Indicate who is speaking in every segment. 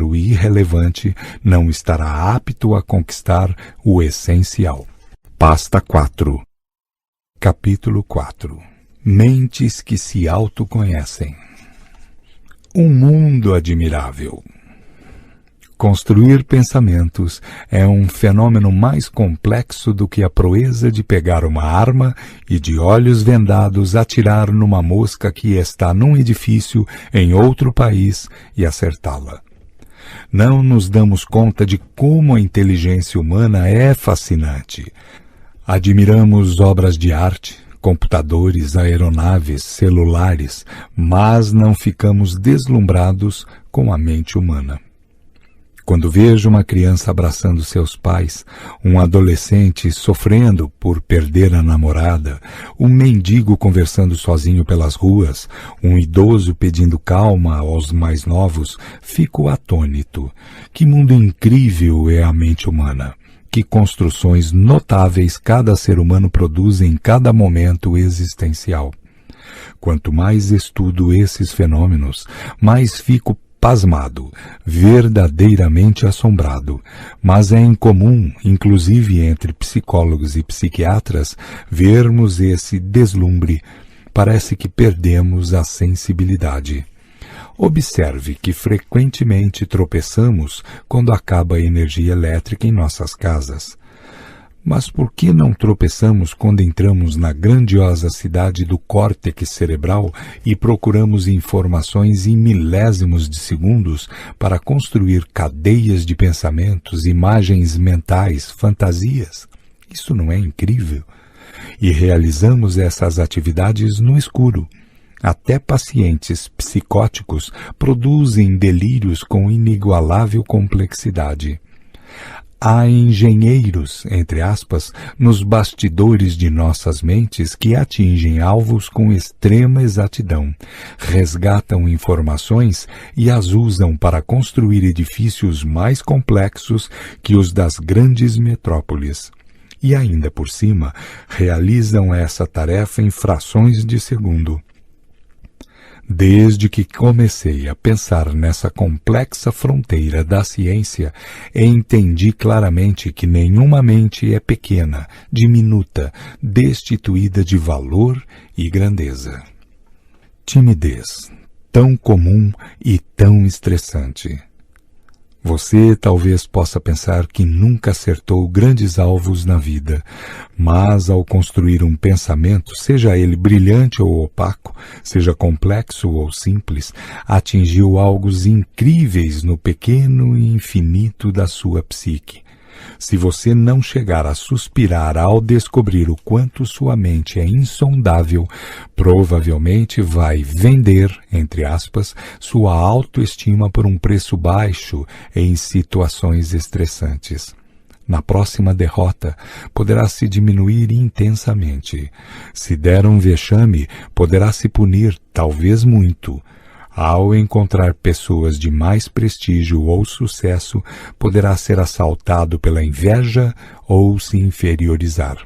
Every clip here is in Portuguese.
Speaker 1: o irrelevante não estará apto a conquistar o essencial. Pasta 4. Capítulo 4. Mentes que se autoconhecem. Um mundo admirável. Construir pensamentos é um fenômeno mais complexo do que a proeza de pegar uma arma e, de olhos vendados, atirar numa mosca que está num edifício em outro país e acertá-la. Não nos damos conta de como a inteligência humana é fascinante. Admiramos obras de arte, computadores, aeronaves, celulares, mas não ficamos deslumbrados com a mente humana. Quando vejo uma criança abraçando seus pais, um adolescente sofrendo por perder a namorada, um mendigo conversando sozinho pelas ruas, um idoso pedindo calma aos mais novos, fico atônito. Que mundo incrível é a mente humana! Que construções notáveis cada ser humano produz em cada momento existencial! Quanto mais estudo esses fenômenos, mais fico pasmado, verdadeiramente assombrado, mas é incomum, inclusive entre psicólogos e psiquiatras, vermos esse deslumbre. Parece que perdemos a sensibilidade. Observe que frequentemente tropeçamos quando acaba a energia elétrica em nossas casas. Mas por que não tropeçamos quando entramos na grandiosa cidade do córtex cerebral e procuramos informações em milésimos de segundos para construir cadeias de pensamentos, imagens mentais, fantasias? Isso não é incrível? E realizamos essas atividades no escuro. Até pacientes psicóticos produzem delírios com inigualável complexidade. Há engenheiros, entre aspas, nos bastidores de nossas mentes que atingem alvos com extrema exatidão, resgatam informações e as usam para construir edifícios mais complexos que os das grandes metrópoles. E ainda por cima, realizam essa tarefa em frações de segundo. Desde que comecei a pensar nessa complexa fronteira da ciência, entendi claramente que nenhuma mente é pequena, diminuta, destituída de valor e grandeza. Timidez, tão comum e tão estressante. Você talvez possa pensar que nunca acertou grandes alvos na vida, mas ao construir um pensamento, seja ele brilhante ou opaco, seja complexo ou simples, atingiu algos incríveis no pequeno e infinito da sua psique. Se você não chegar a suspirar ao descobrir o quanto sua mente é insondável, provavelmente vai vender, entre aspas, sua autoestima por um preço baixo em situações estressantes. Na próxima derrota, poderá se diminuir intensamente. Se der um vexame, poderá se punir, talvez muito. Ao encontrar pessoas de mais prestígio ou sucesso, poderá ser assaltado pela inveja ou se inferiorizar.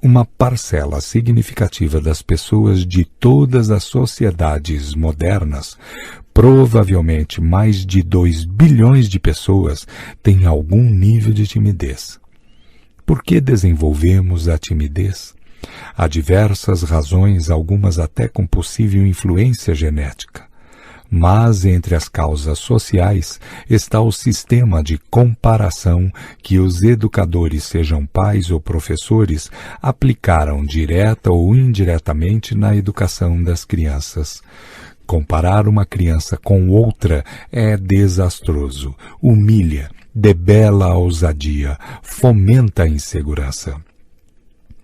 Speaker 1: Uma parcela significativa das pessoas de todas as sociedades modernas, provavelmente mais de 2 bilhões de pessoas, têm algum nível de timidez. Por que desenvolvemos a timidez? Há diversas razões, algumas até com possível influência genética. Mas entre as causas sociais está o sistema de comparação que os educadores, sejam pais ou professores, aplicaram direta ou indiretamente na educação das crianças. Comparar uma criança com outra é desastroso, humilha, debela a ousadia, fomenta a insegurança.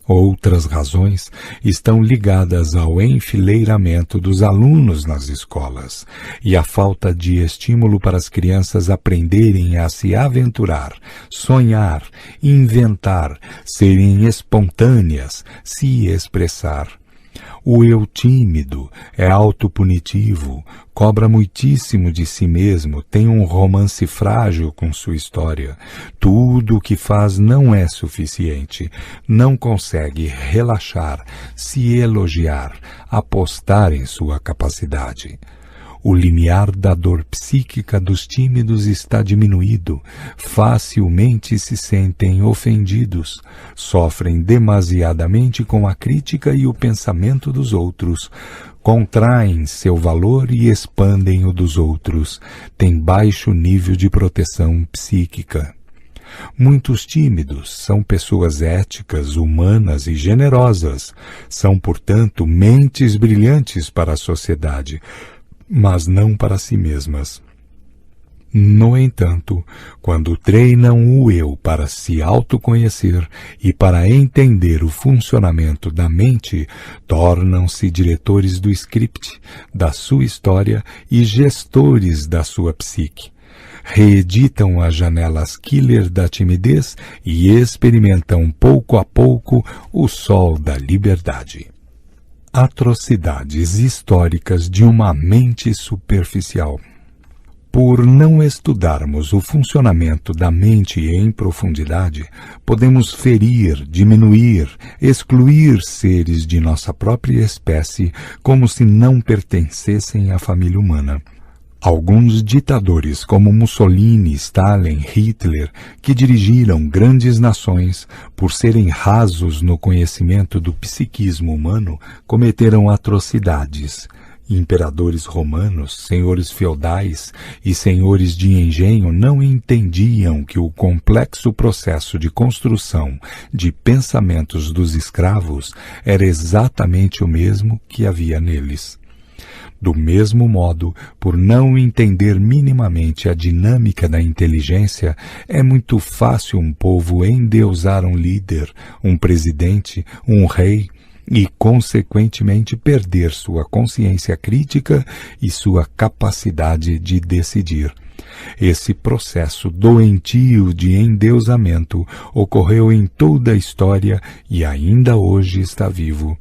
Speaker 1: Outras razões estão ligadas ao enfileiramento dos alunos nas escolas e à falta de estímulo para as crianças aprenderem a se aventurar, sonhar, inventar, serem espontâneas, se expressar. O eu tímido é autopunitivo, cobra muitíssimo de si mesmo, tem um romance frágil com sua história. Tudo o que faz não é suficiente, não consegue relaxar, se elogiar, apostar em sua capacidade. O limiar da dor psíquica dos tímidos está diminuído, facilmente se sentem ofendidos, sofrem demasiadamente com a crítica e o pensamento dos outros, contraem seu valor e expandem o dos outros, têm baixo nível de proteção psíquica. Muitos tímidos são pessoas éticas, humanas e generosas. São, portanto, mentes brilhantes para a sociedade, mas não para si mesmas. No entanto, quando treinam o eu para se autoconhecer e para entender o funcionamento da mente, tornam-se diretores do script, da sua história e gestores da sua psique. Reeditam as janelas killer da timidez e experimentam pouco a pouco o sol da liberdade. Atrocidades históricas de uma mente superficial. Por não estudarmos o funcionamento da mente em profundidade, podemos ferir, diminuir, excluir seres de nossa própria espécie como se não pertencessem à família humana. Alguns ditadores como Mussolini, Stalin, Hitler, que dirigiram grandes nações, por serem rasos no conhecimento do psiquismo humano, cometeram atrocidades. Imperadores romanos, senhores feudais e senhores de engenho não entendiam que o complexo processo de construção de pensamentos dos escravos era exatamente o mesmo que havia neles. Do mesmo modo, por não entender minimamente a dinâmica da inteligência, é muito fácil um povo endeusar um líder, um presidente, um rei e, consequentemente, perder sua consciência crítica e sua capacidade de decidir. Esse processo doentio de endeusamento ocorreu em toda a história e ainda hoje está vivo.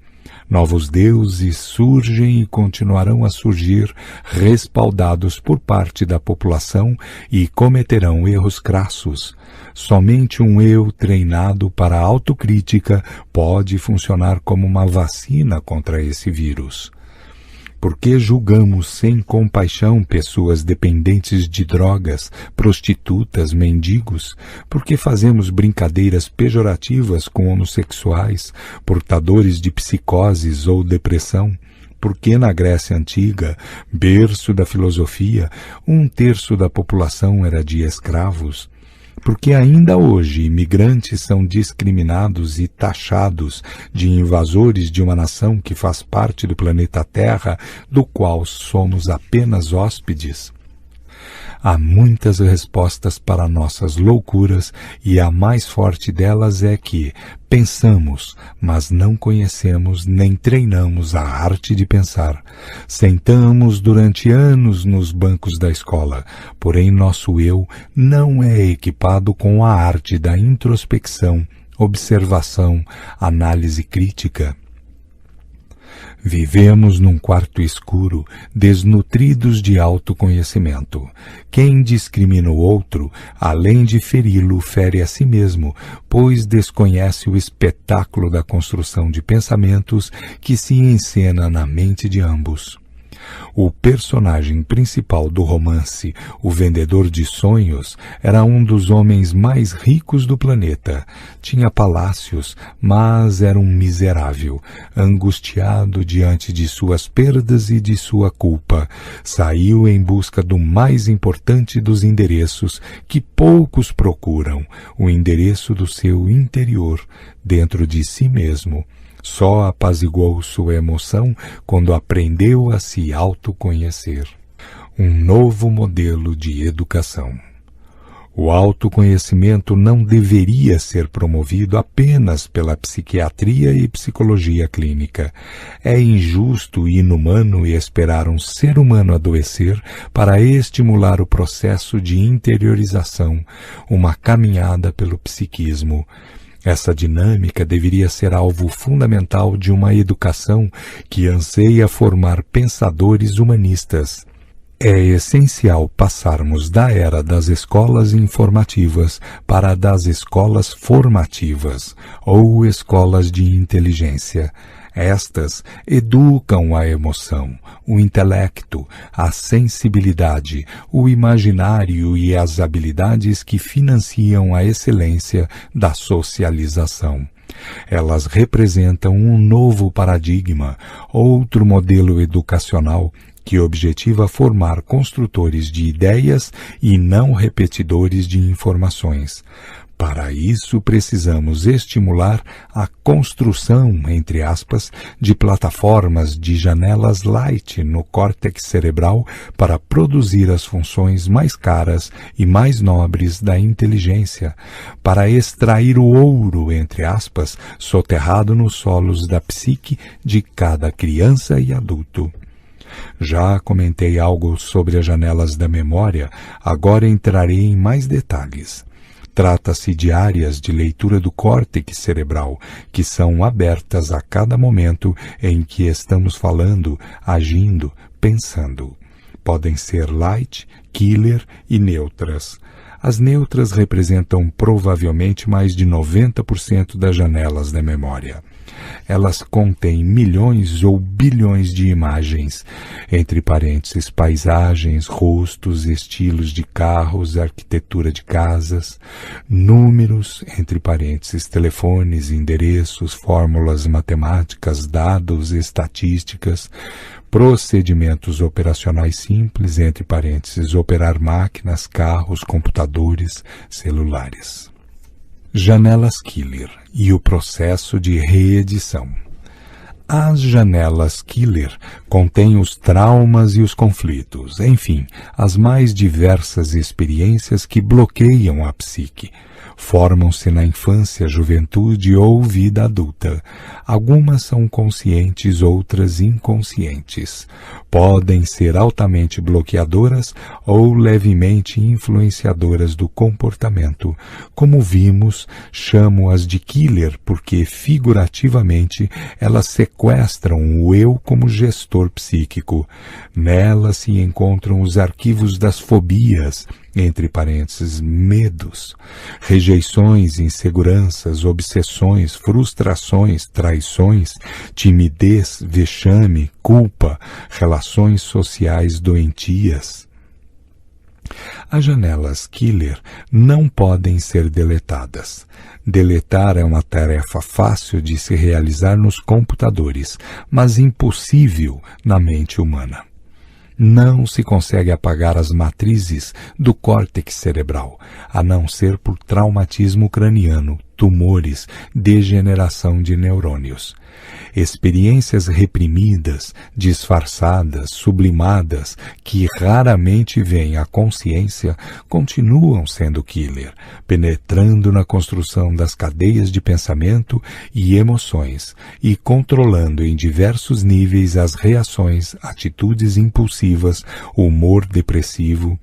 Speaker 1: Novos deuses surgem e continuarão a surgir, respaldados por parte da população e cometerão erros crassos. Somente um eu treinado para a autocrítica pode funcionar como uma vacina contra esse vírus. Por que julgamos sem compaixão pessoas dependentes de drogas, prostitutas, mendigos? Por que fazemos brincadeiras pejorativas com homossexuais, portadores de psicoses ou depressão? Por que na Grécia Antiga, berço da filosofia, 1/3 da população era de escravos? Porque ainda hoje imigrantes são discriminados e taxados de invasores de uma nação que faz parte do planeta Terra, do qual somos apenas hóspedes? Há muitas respostas para nossas loucuras e a mais forte delas é que pensamos, mas não conhecemos nem treinamos a arte de pensar. Sentamos durante anos nos bancos da escola, porém nosso eu não é equipado com a arte da introspecção, observação, análise crítica. Vivemos num quarto escuro, desnutridos de autoconhecimento. Quem discrimina o outro, além de feri-lo, fere a si mesmo, pois desconhece o espetáculo da construção de pensamentos que se encena na mente de ambos. O personagem principal do romance, o vendedor de sonhos, era um dos homens mais ricos do planeta. Tinha palácios, mas era um miserável, angustiado diante de suas perdas e de sua culpa. Saiu em busca do mais importante dos endereços que poucos procuram, o endereço do seu interior, dentro de si mesmo. Só apaziguou sua emoção quando aprendeu a se autoconhecer. Um novo modelo de educação. O autoconhecimento não deveria ser promovido apenas pela psiquiatria e psicologia clínica. É injusto e inumano esperar um ser humano adoecer para estimular o processo de interiorização, uma caminhada pelo psiquismo. Essa dinâmica deveria ser alvo fundamental de uma educação que anseia formar pensadores humanistas. É essencial passarmos da era das escolas informativas para a das escolas formativas, ou escolas de inteligência. Estas educam a emoção, o intelecto, a sensibilidade, o imaginário e as habilidades que financiam a excelência da socialização. Elas representam um novo paradigma, outro modelo educacional que objetiva formar construtores de ideias e não repetidores de informações. Para isso, precisamos estimular a construção, entre aspas, de plataformas de janelas light no córtex cerebral para produzir as funções mais caras e mais nobres da inteligência, para extrair o ouro, entre aspas, soterrado nos solos da psique de cada criança e adulto. Já comentei algo sobre as janelas da memória, agora entrarei em mais detalhes. Trata-se de áreas de leitura do córtex cerebral, que são abertas a cada momento em que estamos falando, agindo, pensando. Podem ser light, killer e neutras. As neutras representam provavelmente mais de 90% das janelas da memória. Elas contêm milhões ou bilhões de imagens, entre parênteses, paisagens, rostos, estilos de carros, arquitetura de casas, números, entre parênteses, telefones, endereços, fórmulas matemáticas, dados, estatísticas, procedimentos operacionais simples, entre parênteses, operar máquinas, carros, computadores, celulares. Janelas Killer e o processo de reedição. As janelas Killer contêm os traumas e os conflitos, enfim, as mais diversas experiências que bloqueiam a psique. Formam-se na infância, juventude ou vida adulta. Algumas são conscientes, outras inconscientes. Podem ser altamente bloqueadoras ou levemente influenciadoras do comportamento. Como vimos, chamo-as de killer porque, figurativamente, elas sequestram o eu como gestor psíquico. Nelas se encontram os arquivos das fobias, entre parênteses, medos, rejeições, inseguranças, obsessões, frustrações, traições, timidez, vexame, culpa, relações sociais doentias. As janelas Killer não podem ser deletadas. Deletar é uma tarefa fácil de se realizar nos computadores, mas impossível na mente humana. Não se consegue apagar as matrizes do córtex cerebral, a não ser por traumatismo craniano, tumores, degeneração de neurônios. Experiências reprimidas, disfarçadas, sublimadas, que raramente vêm à consciência, continuam sendo killer, penetrando na construção das cadeias de pensamento e emoções e controlando em diversos níveis as reações, atitudes impulsivas, humor depressivo.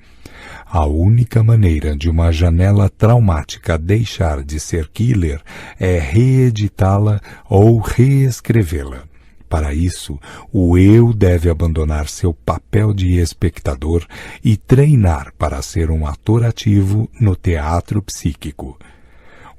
Speaker 1: A única maneira de uma janela traumática deixar de ser killer é reeditá-la ou reescrevê-la. Para isso, o eu deve abandonar seu papel de espectador e treinar para ser um ator ativo no teatro psíquico.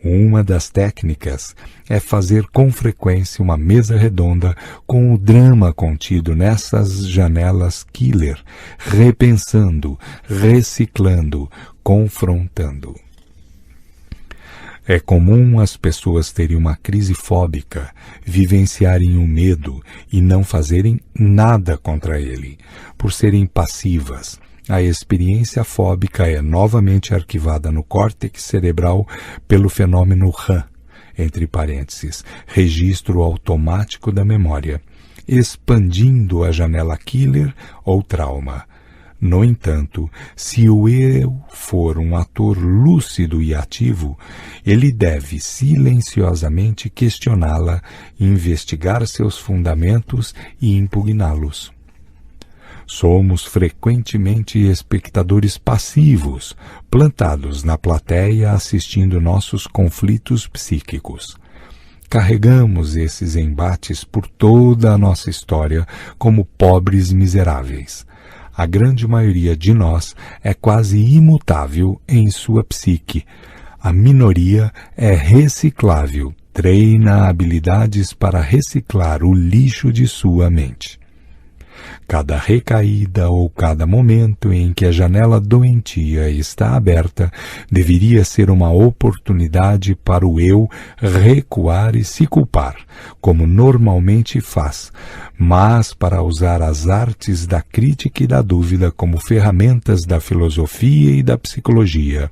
Speaker 1: Uma das técnicas é fazer com frequência uma mesa redonda com o drama contido nessas janelas killer, repensando, reciclando, confrontando. É comum as pessoas terem uma crise fóbica, vivenciarem o medo e não fazerem nada contra ele, por serem passivas. A experiência fóbica é novamente arquivada no córtex cerebral pelo fenômeno RAM, entre parênteses, registro automático da memória, expandindo a janela killer ou trauma. No entanto, se o eu for um ator lúcido e ativo, ele deve silenciosamente questioná-la, investigar seus fundamentos e impugná-los. Somos frequentemente espectadores passivos, plantados na plateia assistindo nossos conflitos psíquicos. Carregamos esses embates por toda a nossa história como pobres miseráveis. A grande maioria de nós é quase imutável em sua psique. A minoria é reciclável, treina habilidades para reciclar o lixo de sua mente. Cada recaída ou cada momento em que a janela doentia está aberta deveria ser uma oportunidade para o eu recuar e se culpar, como normalmente faz, mas para usar as artes da crítica e da dúvida como ferramentas da filosofia e da psicologia,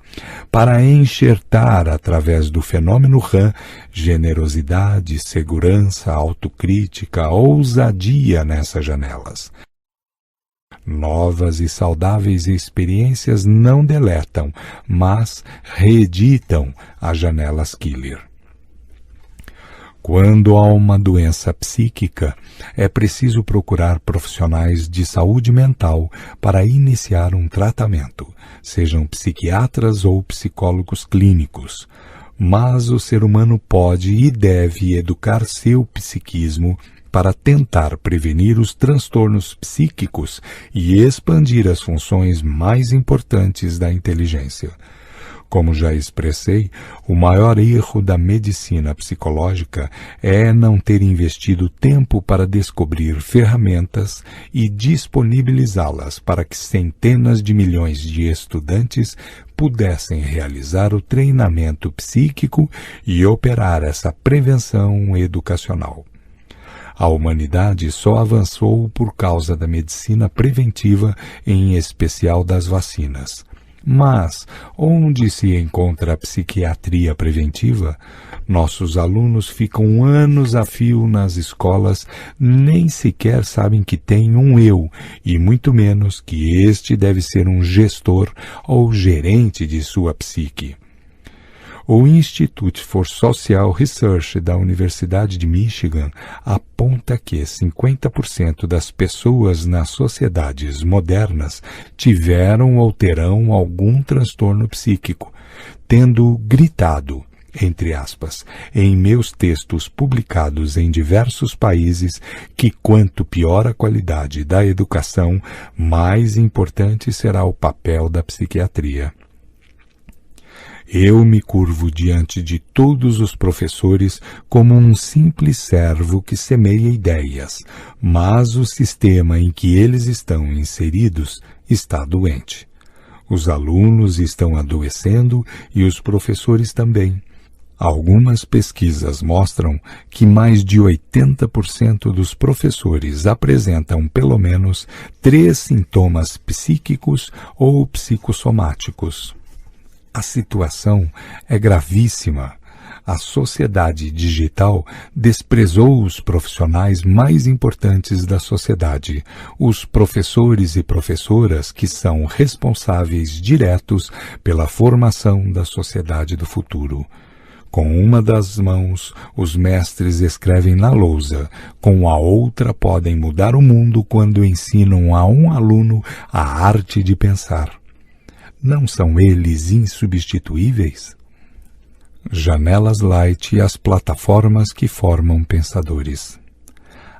Speaker 1: para enxertar através do fenômeno RAM generosidade, segurança, autocrítica, ousadia nessas janelas. Novas e saudáveis experiências não deletam, mas reeditam as janelas killer. Quando há uma doença psíquica, é preciso procurar profissionais de saúde mental para iniciar um tratamento, sejam psiquiatras ou psicólogos clínicos. Mas o ser humano pode e deve educar seu psiquismo para tentar prevenir os transtornos psíquicos e expandir as funções mais importantes da inteligência. Como já expressei, o maior erro da medicina psicológica é não ter investido tempo para descobrir ferramentas e disponibilizá-las para que centenas de milhões de estudantes pudessem realizar o treinamento psíquico e operar essa prevenção educacional. A humanidade só avançou por causa da medicina preventiva, em especial das vacinas. Mas, onde se encontra a psiquiatria preventiva? Nossos alunos ficam anos a fio nas escolas, nem sequer sabem que tem um eu, e muito menos que este deve ser um gestor ou gerente de sua psique. O Institute for Social Research da Universidade de Michigan aponta que 50% das pessoas nas sociedades modernas tiveram ou terão algum transtorno psíquico, tendo gritado, entre aspas, em meus textos publicados em diversos países, que quanto pior a qualidade da educação, mais importante será o papel da psiquiatria. Eu me curvo diante de todos os professores como um simples servo que semeia ideias, mas o sistema em que eles estão inseridos está doente. Os alunos estão adoecendo e os professores também. Algumas pesquisas mostram que mais de 80% dos professores apresentam pelo menos 3 sintomas psíquicos ou psicossomáticos. A situação é gravíssima. A sociedade digital desprezou os profissionais mais importantes da sociedade, os professores e professoras que são responsáveis diretos pela formação da sociedade do futuro. Com uma das mãos, os mestres escrevem na lousa, com a outra podem mudar o mundo quando ensinam a um aluno a arte de pensar. Não são eles insubstituíveis? Janelas Light e as plataformas que formam pensadores.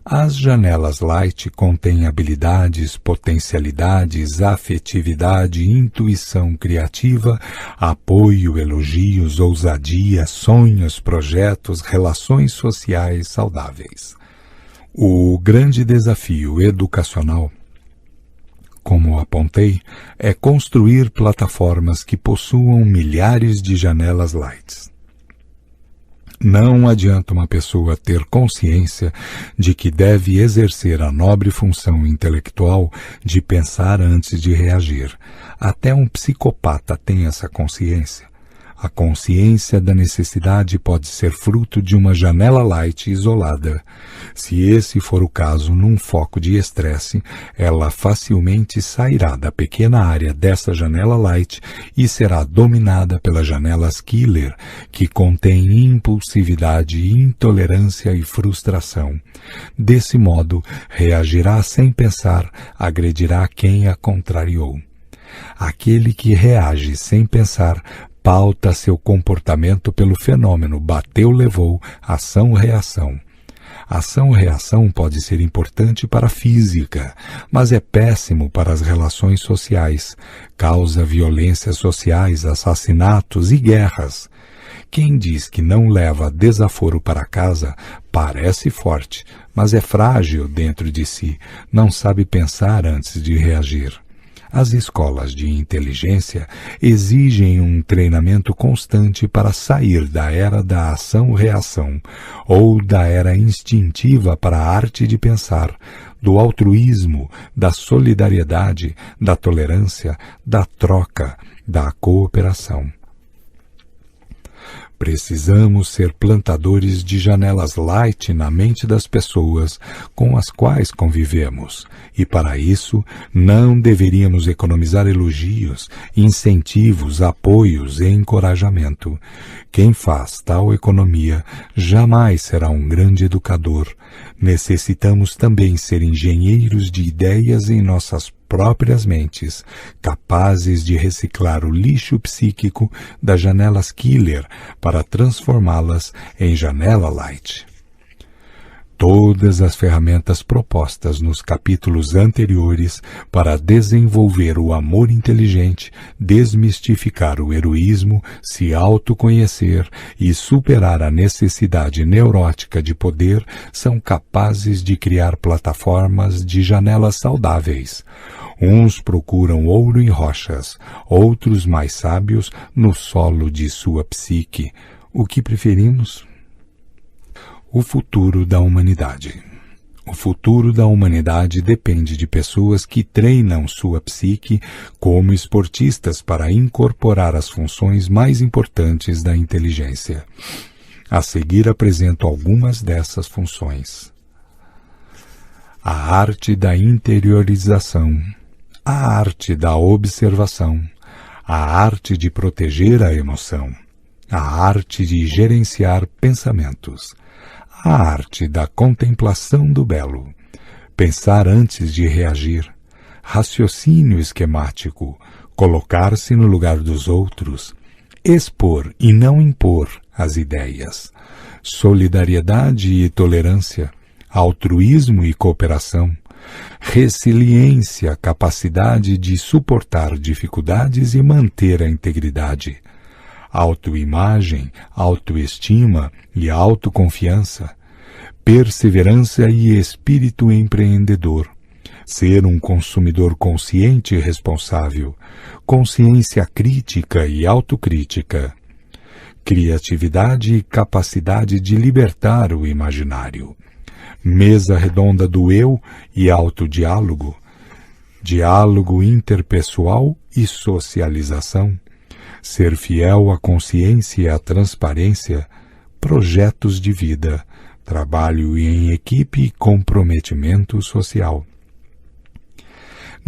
Speaker 1: As janelas Light contêm habilidades, potencialidades, afetividade, intuição criativa, apoio, elogios, ousadia, sonhos, projetos, relações sociais saudáveis. O grande desafio educacional, como apontei, é construir plataformas que possuam milhares de janelas lights. Não adianta uma pessoa ter consciência de que deve exercer a nobre função intelectual de pensar antes de reagir. Até um psicopata tem essa consciência. A consciência da necessidade pode ser fruto de uma janela light isolada. Se esse for o caso num foco de estresse, ela facilmente sairá da pequena área dessa janela light e será dominada pelas janelas killer, que contêm impulsividade, intolerância e frustração. Desse modo, reagirá sem pensar, agredirá quem a contrariou. Aquele que reage sem pensar pauta seu comportamento pelo fenômeno bateu-levou, ação-reação. Ação-reação pode ser importante para a física, mas é péssimo para as relações sociais, causa violências sociais, assassinatos e guerras. Quem diz que não leva desaforo para casa parece forte, mas é frágil dentro de si, não sabe pensar antes de reagir. As escolas de inteligência exigem um treinamento constante para sair da era da ação-reação ou da era instintiva para a arte de pensar, do altruísmo, da solidariedade, da tolerância, da troca, da cooperação. Precisamos ser plantadores de janelas light na mente das pessoas com as quais convivemos, e para isso não deveríamos economizar elogios, incentivos, apoios e encorajamento. Quem faz tal economia jamais será um grande educador. Necessitamos também ser engenheiros de ideias em nossas próprias mentes, capazes de reciclar o lixo psíquico das janelas killer para transformá-las em janela light. Todas as ferramentas propostas nos capítulos anteriores para desenvolver o amor inteligente, desmistificar o heroísmo, se autoconhecer e superar a necessidade neurótica de poder são capazes de criar plataformas de janelas saudáveis. Uns procuram ouro em rochas, outros mais sábios no solo de sua psique. O que preferimos? O futuro da humanidade. O futuro da humanidade depende de pessoas que treinam sua psique como esportistas para incorporar as funções mais importantes da inteligência. A seguir apresento algumas dessas funções. A arte da interiorização, a arte da observação, a arte de proteger a emoção, a arte de gerenciar pensamentos, a arte da contemplação do belo, pensar antes de reagir, raciocínio esquemático, colocar-se no lugar dos outros, expor e não impor as ideias, solidariedade e tolerância, altruísmo e cooperação, resiliência, capacidade de suportar dificuldades e manter a integridade, autoimagem, autoestima e autoconfiança, perseverança e espírito empreendedor, ser um consumidor consciente e responsável, consciência crítica e autocrítica, criatividade e capacidade de libertar o imaginário, mesa redonda do eu e autodiálogo, diálogo interpessoal e socialização, ser fiel à consciência e à transparência, projetos de vida, trabalho em equipe e comprometimento social.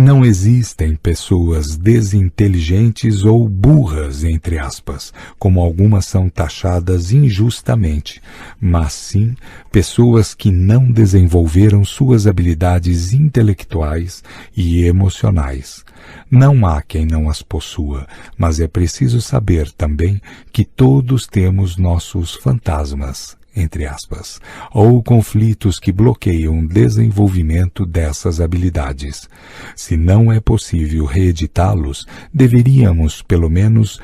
Speaker 1: Não existem pessoas desinteligentes ou burras, entre aspas, como algumas são taxadas injustamente, mas sim pessoas que não desenvolveram suas habilidades intelectuais e emocionais. Não há quem não as possua, mas é preciso saber também que todos temos nossos fantasmas, entre aspas, ou conflitos que bloqueiam o desenvolvimento dessas habilidades. Se não é possível reeditá-los, deveríamos, pelo menos,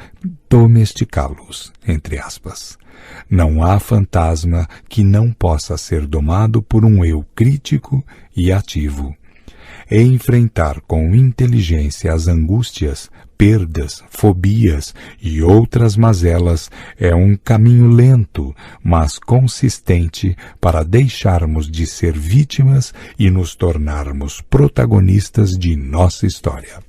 Speaker 1: domesticá-los, entre aspas. Não há fantasma que não possa ser domado por um eu crítico e ativo. Enfrentar com inteligência as angústias, perdas, fobias e outras mazelas é um caminho lento, mas consistente para deixarmos de ser vítimas e nos tornarmos protagonistas de nossa história.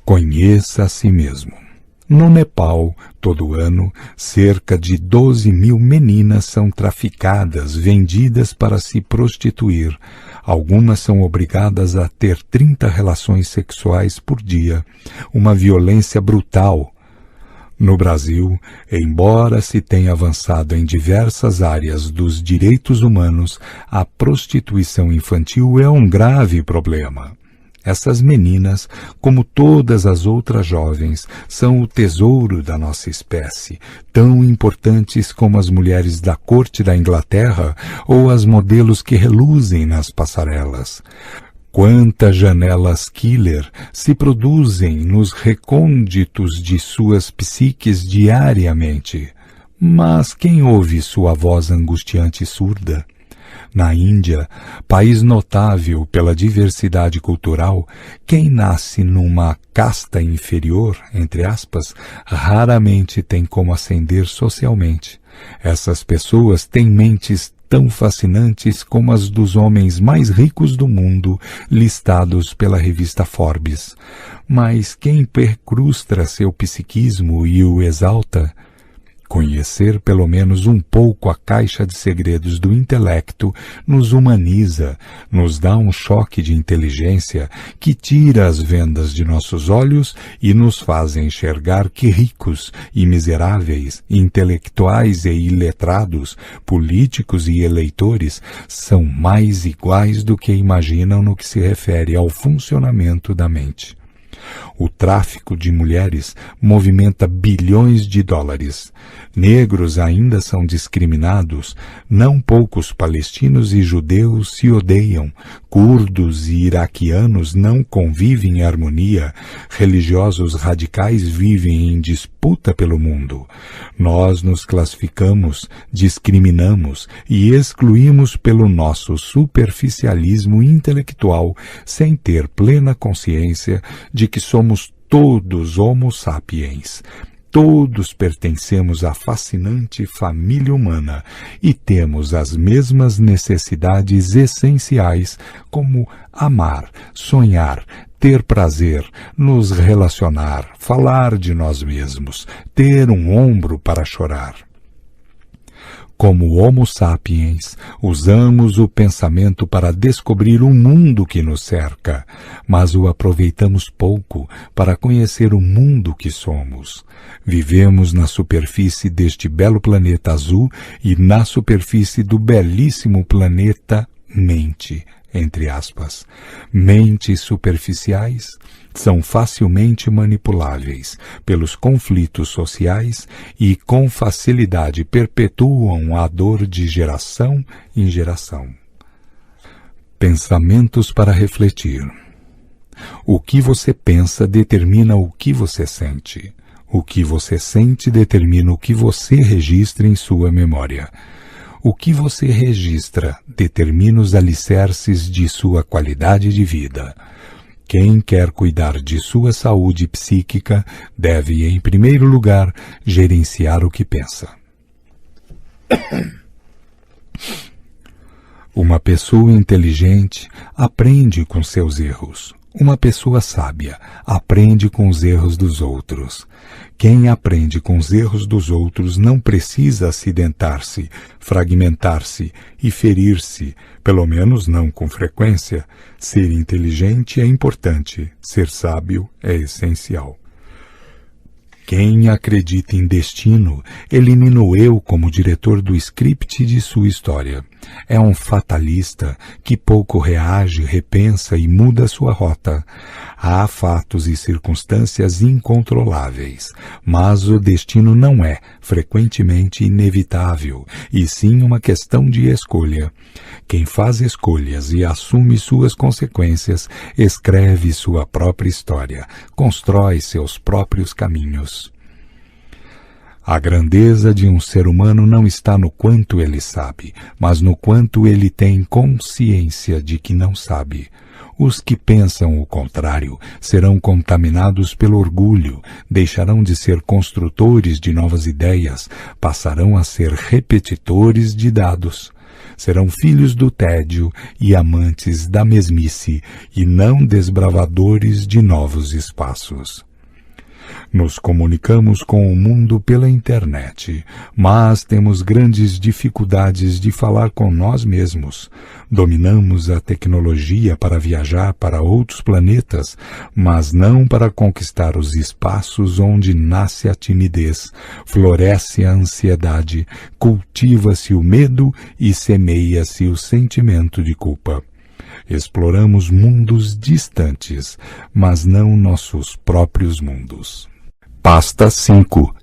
Speaker 1: Conheça a si mesmo. No Nepal, todo ano, cerca de 12.000 meninas são traficadas, vendidas para se prostituir. Algumas são obrigadas a ter 30 relações sexuais por dia, uma violência brutal. No Brasil, embora se tenha avançado em diversas áreas dos direitos humanos, a prostituição infantil é um grave problema. Essas meninas, como todas as outras jovens, são o tesouro da nossa espécie, tão importantes como as mulheres da corte da Inglaterra ou as modelos que reluzem nas passarelas. Quantas janelas killer se produzem nos recônditos de suas psiques diariamente? Mas quem ouve sua voz angustiante e surda? Na Índia, país notável pela diversidade cultural, quem nasce numa casta inferior, entre aspas, raramente tem como ascender socialmente. Essas pessoas têm mentes tão fascinantes como as dos homens mais ricos do mundo, listados pela revista Forbes. Mas quem percrustra seu psiquismo e o exalta? Conhecer pelo menos um pouco a caixa de segredos do intelecto nos humaniza, nos dá um choque de inteligência que tira as vendas de nossos olhos e nos faz enxergar que ricos e miseráveis, intelectuais e iletrados, políticos e eleitores são mais iguais do que imaginam no que se refere ao funcionamento da mente. O tráfico de mulheres movimenta bilhões de dólares. Negros ainda são discriminados. Não poucos palestinos e judeus se odeiam. Curdos e iraquianos não convivem em harmonia. Religiosos radicais vivem em disputa pelo mundo. Nós nos classificamos, discriminamos e excluímos pelo nosso superficialismo intelectual, sem ter plena consciência de que somos todos Homo sapiens. Todos pertencemos à fascinante família humana e temos as mesmas necessidades essenciais como amar, sonhar, ter prazer, nos relacionar, falar de nós mesmos, ter um ombro para chorar. Como Homo sapiens, usamos o pensamento para descobrir o mundo que nos cerca, mas o aproveitamos pouco para conhecer o mundo que somos. Vivemos na superfície deste belo planeta azul e na superfície do belíssimo planeta mente, entre aspas. Mentes superficiais são facilmente manipuláveis pelos conflitos sociais e com facilidade perpetuam a dor de geração em geração. Pensamentos para refletir. O que você pensa determina o que você sente. O que você sente determina o que você registra em sua memória. O que você registra determina os alicerces de sua qualidade de vida. Quem quer cuidar de sua saúde psíquica deve, em primeiro lugar, gerenciar o que pensa. Uma pessoa inteligente aprende com seus erros. Uma pessoa sábia aprende com os erros dos outros. Quem aprende com os erros dos outros não precisa acidentar-se, fragmentar-se e ferir-se, pelo menos não com frequência. Ser inteligente é importante, ser sábio é essencial. Quem acredita em destino elimina o eu como diretor do script de sua história. É um fatalista que pouco reage, repensa e muda sua rota. Há fatos e circunstâncias incontroláveis, mas o destino não é, frequentemente, inevitável, e sim uma questão de escolha. Quem faz escolhas e assume suas consequências, escreve sua própria história, constrói seus próprios caminhos. A grandeza de um ser humano não está no quanto ele sabe, mas no quanto ele tem consciência de que não sabe. Os que pensam o contrário serão contaminados pelo orgulho, deixarão de ser construtores de novas ideias, passarão a ser repetitores de dados. Serão filhos do tédio e amantes da mesmice, e não desbravadores de novos espaços. Nos comunicamos com o mundo pela internet, mas temos grandes dificuldades de falar com nós mesmos. Dominamos a tecnologia para viajar para outros planetas, mas não para conquistar os espaços onde nasce a timidez, floresce a ansiedade, cultiva-se o medo e semeia-se o sentimento de culpa. Exploramos mundos distantes, mas não nossos próprios mundos. Pasta 5.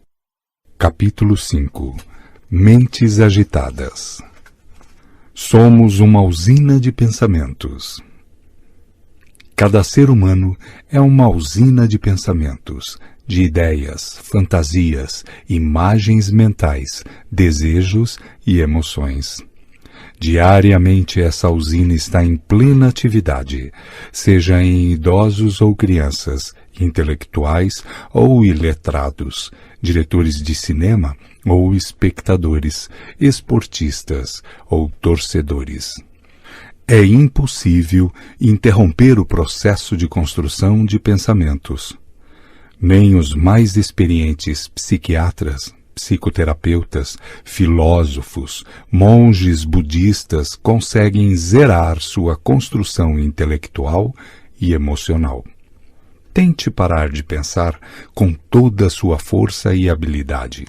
Speaker 1: Capítulo 5. Mentes agitadas. Somos uma usina de pensamentos. Cada ser humano é uma usina de pensamentos, de ideias, fantasias, imagens mentais, desejos e emoções. Diariamente essa usina está em plena atividade, seja em idosos ou crianças, intelectuais ou iletrados, diretores de cinema ou espectadores, esportistas ou torcedores. É impossível interromper o processo de construção de pensamentos. Nem os mais experientes psiquiatras, psicoterapeutas, filósofos, monges budistas conseguem zerar sua construção intelectual e emocional. Tente parar de pensar com toda a sua força e habilidade.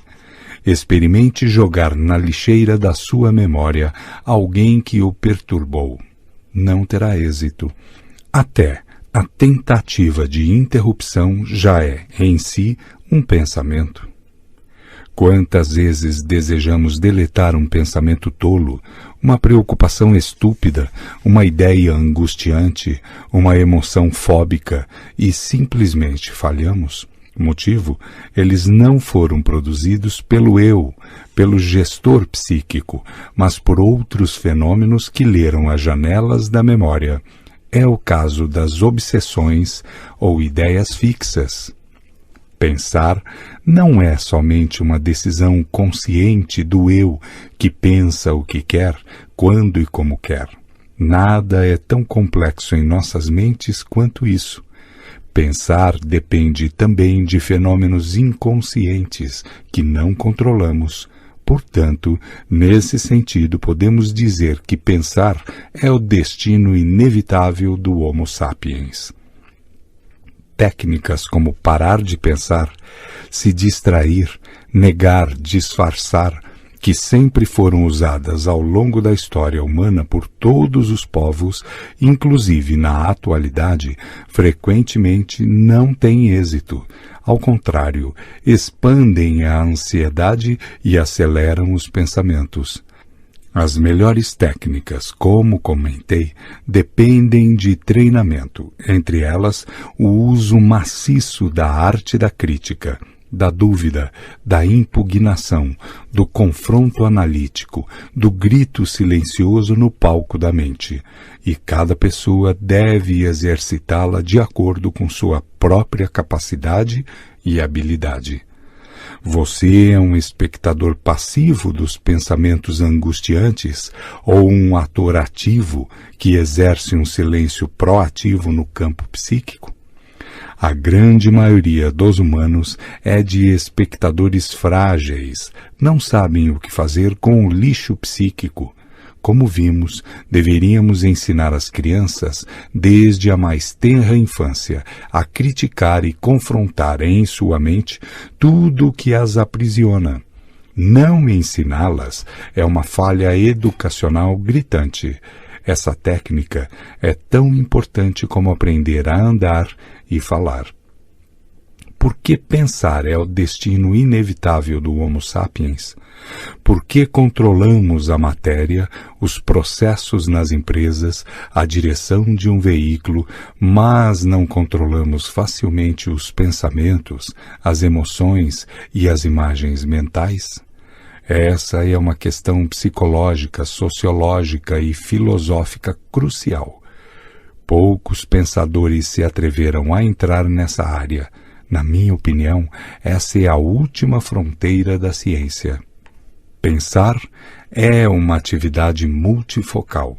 Speaker 1: Experimente jogar na lixeira da sua memória alguém que o perturbou. Não terá êxito. Até a tentativa de interrupção já é, em si, um pensamento. Quantas vezes desejamos deletar um pensamento tolo, uma preocupação estúpida, uma ideia angustiante, uma emoção fóbica e simplesmente falhamos? Motivo, eles não foram produzidos pelo eu, pelo gestor psíquico, mas por outros fenômenos que leram as janelas da memória. É o caso das obsessões ou ideias fixas. Pensar não é somente uma decisão consciente do eu que pensa o que quer, quando e como quer. Nada é tão complexo em nossas mentes quanto isso. Pensar depende também de fenômenos inconscientes que não controlamos. Portanto, nesse sentido, podemos dizer que pensar é o destino inevitável do Homo sapiens. Técnicas como parar de pensar, se distrair, negar, disfarçar, que sempre foram usadas ao longo da história humana por todos os povos, inclusive na atualidade, frequentemente não têm êxito. Ao contrário, expandem a ansiedade e aceleram os pensamentos. As melhores técnicas, como comentei, dependem de treinamento, entre elas o uso maciço da arte da crítica, da dúvida, da impugnação, do confronto analítico, do grito silencioso no palco da mente. E cada pessoa deve exercitá-la de acordo com sua própria capacidade e habilidade. Você é um espectador passivo dos pensamentos angustiantes ou um ator ativo que exerce um silêncio proativo no campo psíquico? A grande maioria dos humanos é de espectadores frágeis, não sabem o que fazer com o lixo psíquico. Como vimos, deveríamos ensinar as crianças, desde a mais tenra infância, a criticar e confrontar em sua mente tudo o que as aprisiona. Não ensiná-las é uma falha educacional gritante. Essa técnica é tão importante como aprender a andar e falar. Por que pensar é o destino inevitável do Homo sapiens? Por que controlamos a matéria, os processos nas empresas, a direção de um veículo, mas não controlamos facilmente os pensamentos, as emoções e as imagens mentais? Essa é uma questão psicológica, sociológica e filosófica crucial. Poucos pensadores se atreveram a entrar nessa área. Na minha opinião, essa é a última fronteira da ciência. Pensar é uma atividade multifocal.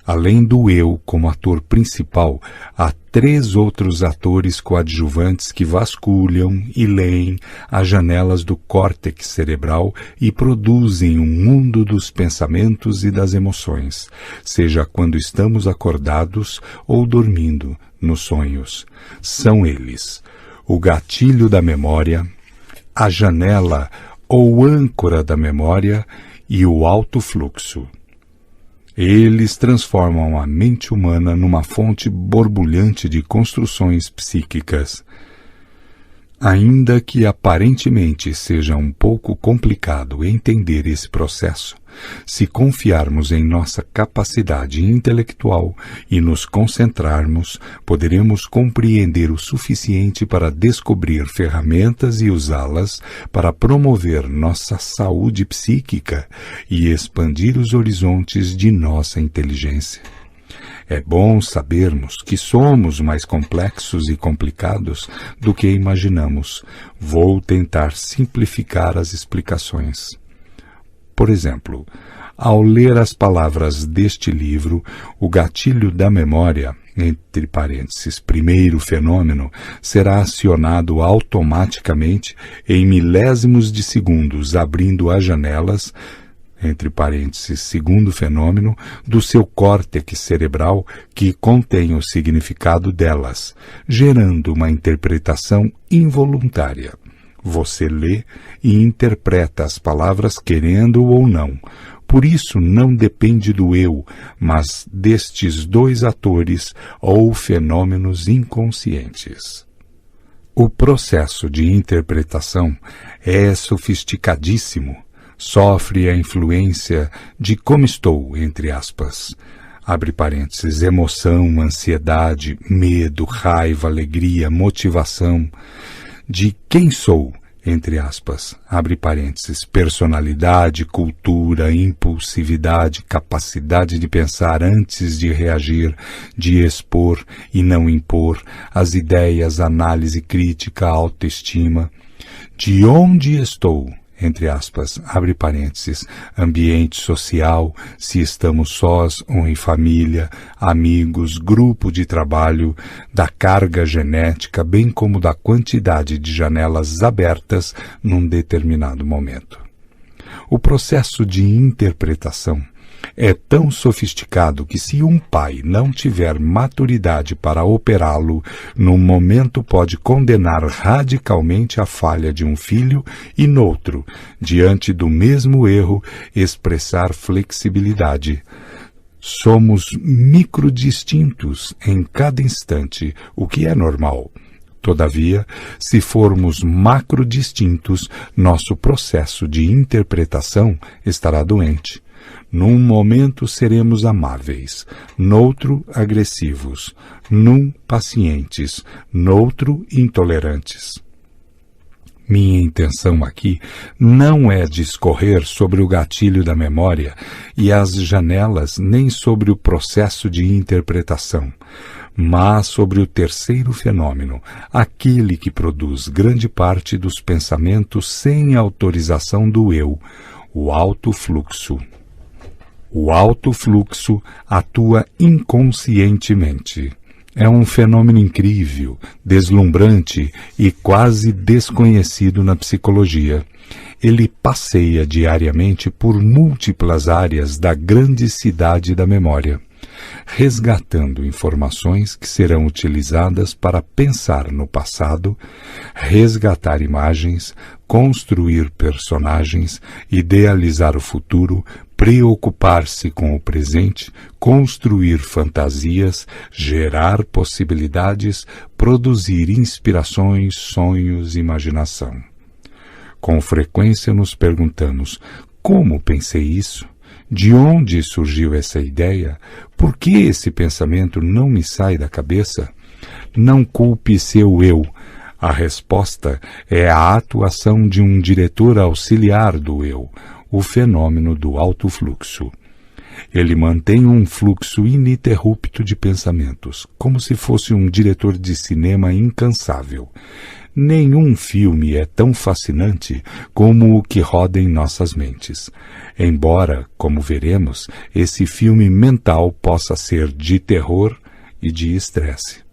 Speaker 1: Além do eu como ator principal, há 3 outros atores coadjuvantes que vasculham e leem as janelas do córtex cerebral e produzem um mundo dos pensamentos e das emoções, seja quando estamos acordados ou dormindo, nos sonhos. São eles: o gatilho da memória, a janela ou âncora da memória e o alto fluxo. Eles transformam a mente humana numa fonte borbulhante de construções psíquicas. Ainda que aparentemente seja um pouco complicado entender esse processo, se confiarmos em nossa capacidade intelectual e nos concentrarmos, poderemos compreender o suficiente para descobrir ferramentas e usá-las para promover nossa saúde psíquica e expandir os horizontes de nossa inteligência. É bom sabermos que somos mais complexos e complicados do que imaginamos. Vou tentar simplificar as explicações. Por exemplo, ao ler as palavras deste livro, o gatilho da memória, entre parênteses, primeiro fenômeno, será acionado automaticamente em milésimos de segundos, abrindo as janelas, entre parênteses, segundo fenômeno, do seu córtex cerebral que contém o significado delas, gerando uma interpretação involuntária. Você lê e interpreta as palavras querendo ou não. Por isso não depende do eu, mas destes dois atores ou fenômenos inconscientes. O processo de interpretação é sofisticadíssimo. Sofre a influência de como estou, entre aspas, abre parênteses, emoção, ansiedade, medo, raiva, alegria, motivação, de quem sou, entre aspas, abre parênteses, personalidade, cultura, impulsividade, capacidade de pensar antes de reagir, de expor e não impor, as ideias, análise crítica, autoestima, de onde estou, entre aspas, abre parênteses, ambiente social, se estamos sós ou em família, amigos, grupo de trabalho, da carga genética, bem como da quantidade de janelas abertas num determinado momento. O processo de interpretação é tão sofisticado que se um pai não tiver maturidade para operá-lo, num momento pode condenar radicalmente a falha de um filho e noutro, diante do mesmo erro, expressar flexibilidade. Somos microdistintos em cada instante, o que é normal. Todavia, se formos macrodistintos, nosso processo de interpretação estará doente. Num momento seremos amáveis, noutro agressivos, num pacientes, noutro intolerantes. Minha intenção aqui não é discorrer sobre o gatilho da memória e as janelas nem sobre o processo de interpretação, mas sobre o terceiro fenômeno, aquele que produz grande parte dos pensamentos sem autorização do eu, o alto fluxo. O alto fluxo atua inconscientemente. É um fenômeno incrível, deslumbrante e quase desconhecido na psicologia. Ele passeia diariamente por múltiplas áreas da grande cidade da memória, resgatando informações que serão utilizadas para pensar no passado, resgatar imagens, construir personagens, idealizar o futuro, preocupar-se com o presente, construir fantasias, gerar possibilidades, produzir inspirações, sonhos, imaginação. Com frequência nos perguntamos: como pensei isso? De onde surgiu essa ideia? Por que esse pensamento não me sai da cabeça? Não culpe seu eu. A resposta é a atuação de um diretor auxiliar do eu, o fenômeno do alto fluxo. Ele mantém um fluxo ininterrupto de pensamentos, como se fosse um diretor de cinema incansável. Nenhum filme é tão fascinante como o que roda em nossas mentes. Embora, como veremos, esse filme mental possa ser de terror e de estresse.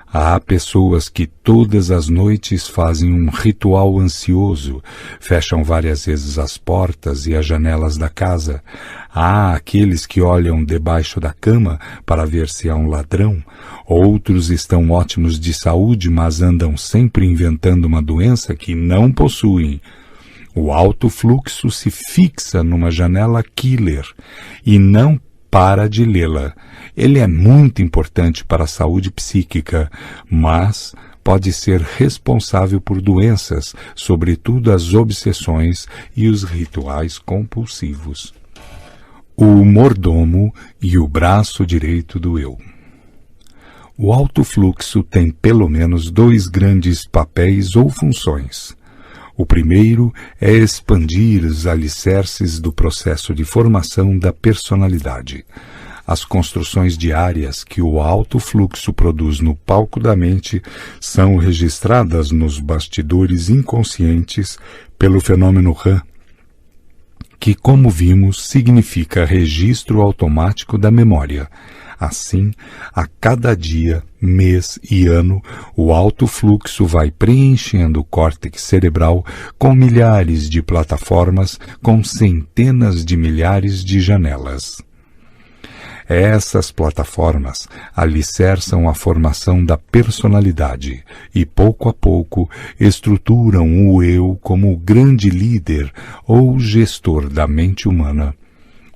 Speaker 1: Há pessoas que todas as noites fazem um ritual ansioso, fecham várias vezes as portas e as janelas da casa. Há aqueles que olham debaixo da cama para ver se há um ladrão. Outros estão ótimos de saúde, mas andam sempre inventando uma doença que não possuem. O alto fluxo se fixa numa janela killer e não para de lê-la. Ele é muito importante para a saúde psíquica, mas pode ser responsável por doenças, sobretudo as obsessões e os rituais compulsivos. O mordomo e o braço direito do eu. O alto fluxo tem pelo menos 2 grandes papéis ou funções. O primeiro é expandir os alicerces do processo de formação da personalidade. As construções diárias que o alto fluxo produz no palco da mente são registradas nos bastidores inconscientes pelo fenômeno RAM, que, como vimos, significa registro automático da memória. Assim, a cada dia, mês e ano, o alto fluxo vai preenchendo o córtex cerebral com milhares de plataformas, com centenas de milhares de janelas. Essas plataformas alicerçam a formação da personalidade e, pouco a pouco, estruturam o eu como o grande líder ou gestor da mente humana.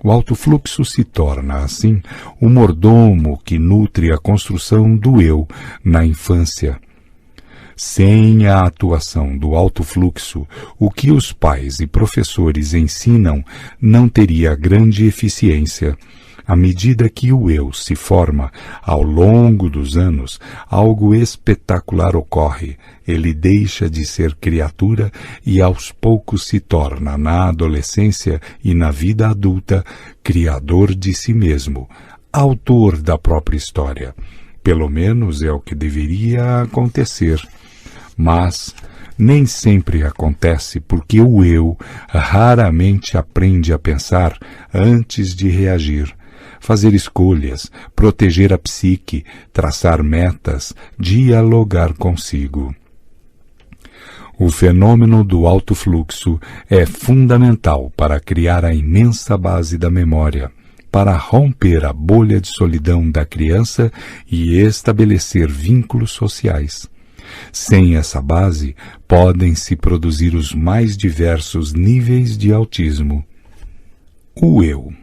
Speaker 1: O alto fluxo se torna, assim, o mordomo que nutre a construção do eu na infância. Sem a atuação do alto fluxo, o que os pais e professores ensinam não teria grande eficiência. À medida que o eu se forma, ao longo dos anos, algo espetacular ocorre. Ele deixa de ser criatura e aos poucos se torna, na adolescência e na vida adulta, criador de si mesmo, autor da própria história. Pelo menos é o que deveria acontecer. Mas nem sempre acontece porque o eu raramente aprende a pensar antes de reagir. Fazer escolhas, proteger a psique, traçar metas, dialogar consigo. O fenômeno do alto fluxo é fundamental para criar a imensa base da memória, para romper a bolha de solidão da criança e estabelecer vínculos sociais. Sem essa base, podem se produzir os mais diversos níveis de autismo. O eu,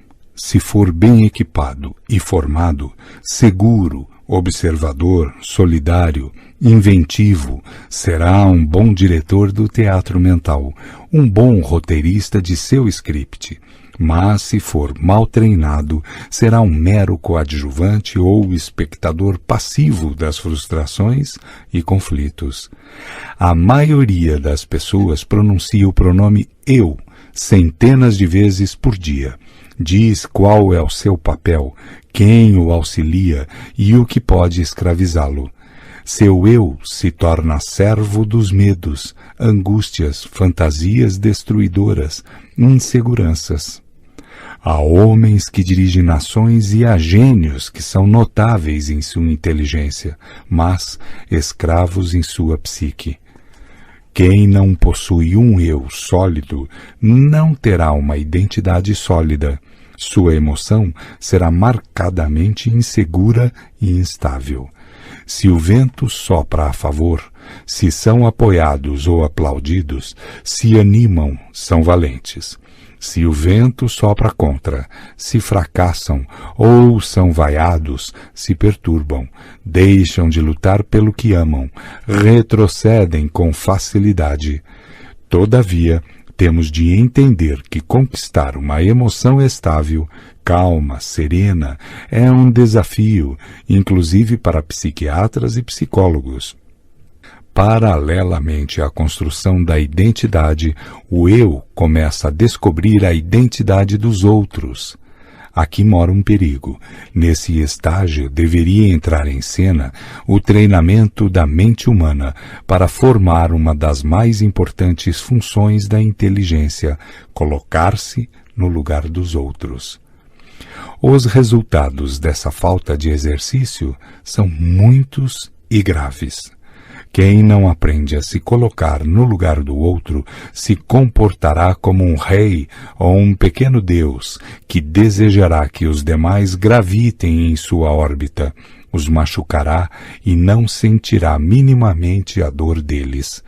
Speaker 1: se for bem equipado e formado, seguro, observador, solidário, inventivo, será um bom diretor do teatro mental, um bom roteirista de seu script. Mas, se for mal treinado, será um mero coadjuvante ou espectador passivo das frustrações e conflitos. A maioria das pessoas pronuncia o pronome eu centenas de vezes por dia. Diz qual é o seu papel, quem o auxilia e o que pode escravizá-lo. Seu eu se torna servo dos medos, angústias, fantasias destruidoras, inseguranças. Há homens que dirigem nações e há gênios que são notáveis em sua inteligência, mas escravos em sua psique. Quem não possui um eu sólido não terá uma identidade sólida. Sua emoção será marcadamente insegura e instável. Se o vento sopra a favor, se são apoiados ou aplaudidos, se animam, são valentes. Se o vento sopra contra, se fracassam ou são vaiados, se perturbam, deixam de lutar pelo que amam, retrocedem com facilidade. Todavia, temos de entender que conquistar uma emoção estável, calma, serena, é um desafio, inclusive para psiquiatras e psicólogos. Paralelamente à construção da identidade, o eu começa a descobrir a identidade dos outros. Aqui mora um perigo. Nesse estágio deveria entrar em cena o treinamento da mente humana para formar uma das mais importantes funções da inteligência, colocar-se no lugar dos outros. Os resultados dessa falta de exercício são muitos e graves. Quem não aprende a se colocar no lugar do outro se comportará como um rei ou um pequeno deus que desejará que os demais gravitem em sua órbita, os machucará e não sentirá minimamente a dor deles.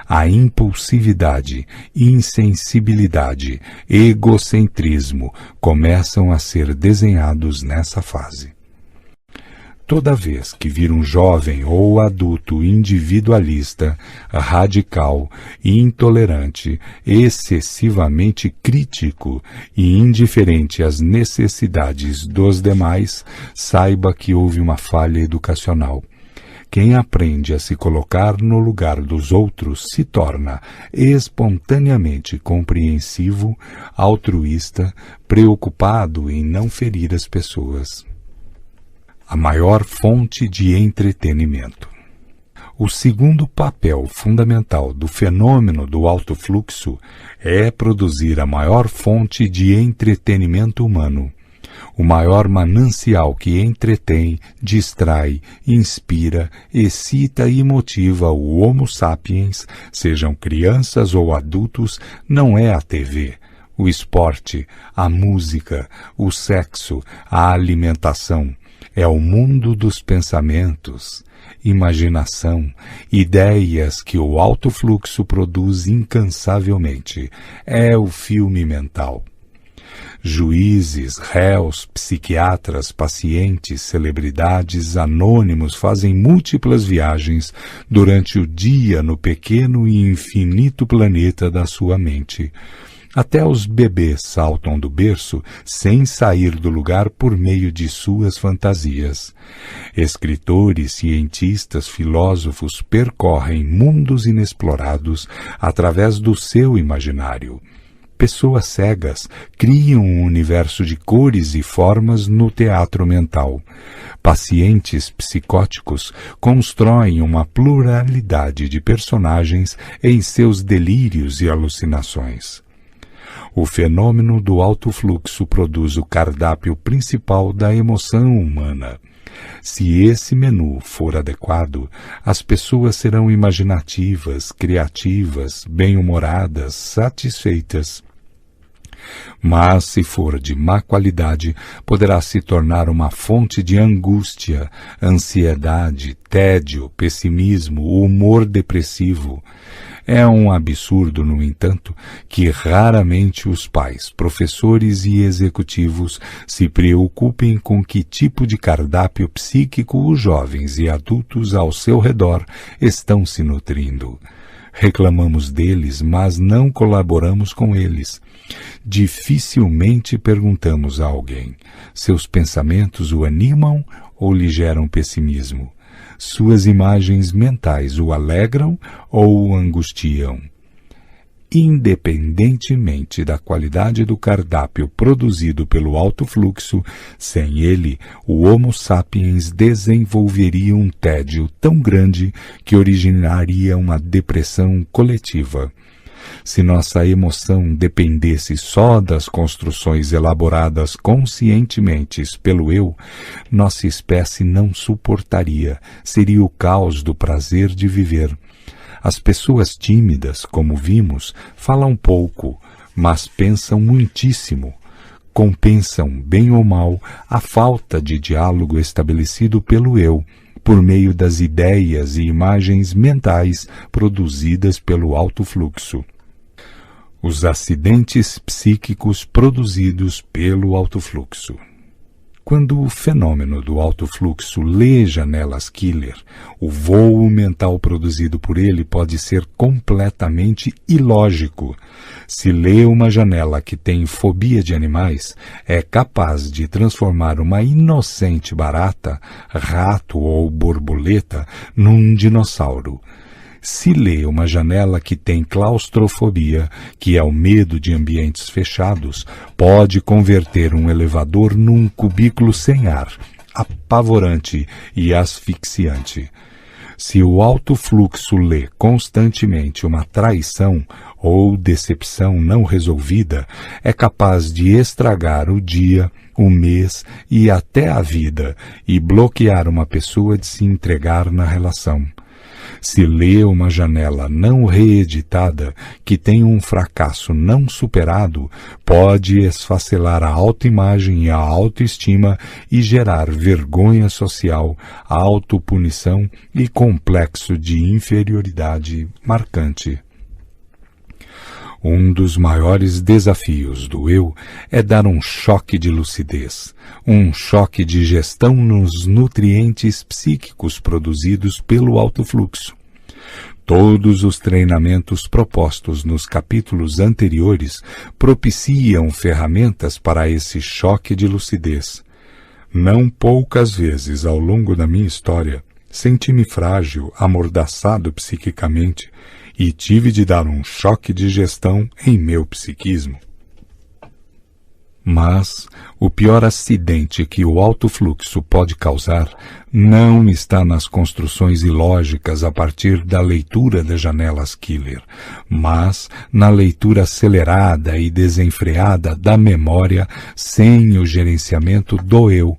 Speaker 1: A impulsividade, insensibilidade, egocentrismo começam a ser desenhados nessa fase. Toda vez que vir um jovem ou adulto individualista, radical, intolerante, excessivamente crítico e indiferente às necessidades dos demais, saiba que houve uma falha educacional. Quem aprende a se colocar no lugar dos outros se torna espontaneamente compreensivo, altruísta, preocupado em não ferir as pessoas. A maior fonte de entretenimento. O segundo papel fundamental do fenômeno do alto fluxo é produzir a maior fonte de entretenimento humano. O maior manancial que entretém, distrai, inspira, excita e motiva o Homo sapiens, sejam crianças ou adultos, não é a TV, o esporte, a música, o sexo, a alimentação. É o mundo dos pensamentos, imaginação, ideias que o alto fluxo produz incansavelmente. É o filme mental. Juízes, réus, psiquiatras, pacientes, celebridades, anônimos fazem múltiplas viagens durante o dia no pequeno e infinito planeta da sua mente. Até os bebês saltam do berço sem sair do lugar por meio de suas fantasias. Escritores, cientistas, filósofos percorrem mundos inexplorados através do seu imaginário. Pessoas cegas criam um universo de cores e formas no teatro mental. Pacientes psicóticos constroem uma pluralidade de personagens em seus delírios e alucinações. O fenômeno do alto fluxo produz o cardápio principal da emoção humana. Se esse menu for adequado, as pessoas serão imaginativas, criativas, bem-humoradas, satisfeitas. Mas, se for de má qualidade, poderá se tornar uma fonte de angústia, ansiedade, tédio, pessimismo, humor depressivo. É um absurdo, no entanto, que raramente os pais, professores e executivos se preocupem com que tipo de cardápio psíquico os jovens e adultos ao seu redor estão se nutrindo. Reclamamos deles, mas não colaboramos com eles. Dificilmente perguntamos a alguém: seus pensamentos o animam ou lhe geram pessimismo? Suas imagens mentais o alegram ou o angustiam? Independentemente da qualidade do cardápio produzido pelo alto fluxo, sem ele, o Homo sapiens desenvolveria um tédio tão grande que originaria uma depressão coletiva. Se nossa emoção dependesse só das construções elaboradas conscientemente pelo eu, nossa espécie não suportaria, seria o caos do prazer de viver. As pessoas tímidas, como vimos, falam pouco, mas pensam muitíssimo. Compensam, bem ou mal, a falta de diálogo estabelecido pelo eu, por meio das ideias e imagens mentais produzidas pelo alto fluxo. Os acidentes psíquicos produzidos pelo alto fluxo. Quando o fenômeno do alto fluxo lê janelas killer, o voo mental produzido por ele pode ser completamente ilógico. Se lê uma janela que tem fobia de animais, é capaz de transformar uma inocente barata, rato ou borboleta num dinossauro. Se lê uma janela que tem claustrofobia, que é o medo de ambientes fechados, pode converter um elevador num cubículo sem ar, apavorante e asfixiante. Se o alto fluxo lê constantemente uma traição ou decepção não resolvida, é capaz de estragar o dia, o mês e até a vida e bloquear uma pessoa de se entregar na relação. Se lê uma janela não reeditada, que tem um fracasso não superado, pode esfacelar a autoimagem e a autoestima e gerar vergonha social, autopunição e complexo de inferioridade marcante. Um dos maiores desafios do eu é dar um choque de lucidez, um choque de gestão nos nutrientes psíquicos produzidos pelo alto fluxo. Todos os treinamentos propostos nos capítulos anteriores propiciam ferramentas para esse choque de lucidez. Não poucas vezes ao longo da minha história, senti-me frágil, amordaçado psiquicamente e tive de dar um choque de gestão em meu psiquismo. Mas o pior acidente que o alto fluxo pode causar não está nas construções ilógicas a partir da leitura das janelas killer, mas na leitura acelerada e desenfreada da memória sem o gerenciamento do eu.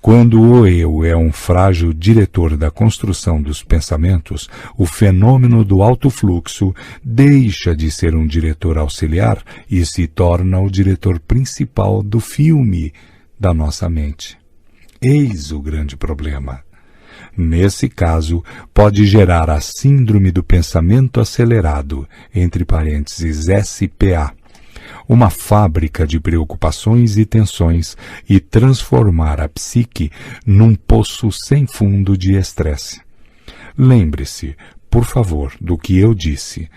Speaker 1: Quando o eu é um frágil diretor da construção dos pensamentos, o fenômeno do alto fluxo deixa de ser um diretor auxiliar e se torna o diretor principal do filme da nossa mente. Eis o grande problema. Nesse caso, pode gerar a síndrome do pensamento acelerado, entre parênteses SPA, uma fábrica de preocupações e tensões e transformar a psique num poço sem fundo de estresse. Lembre-se, por favor, do que eu disse,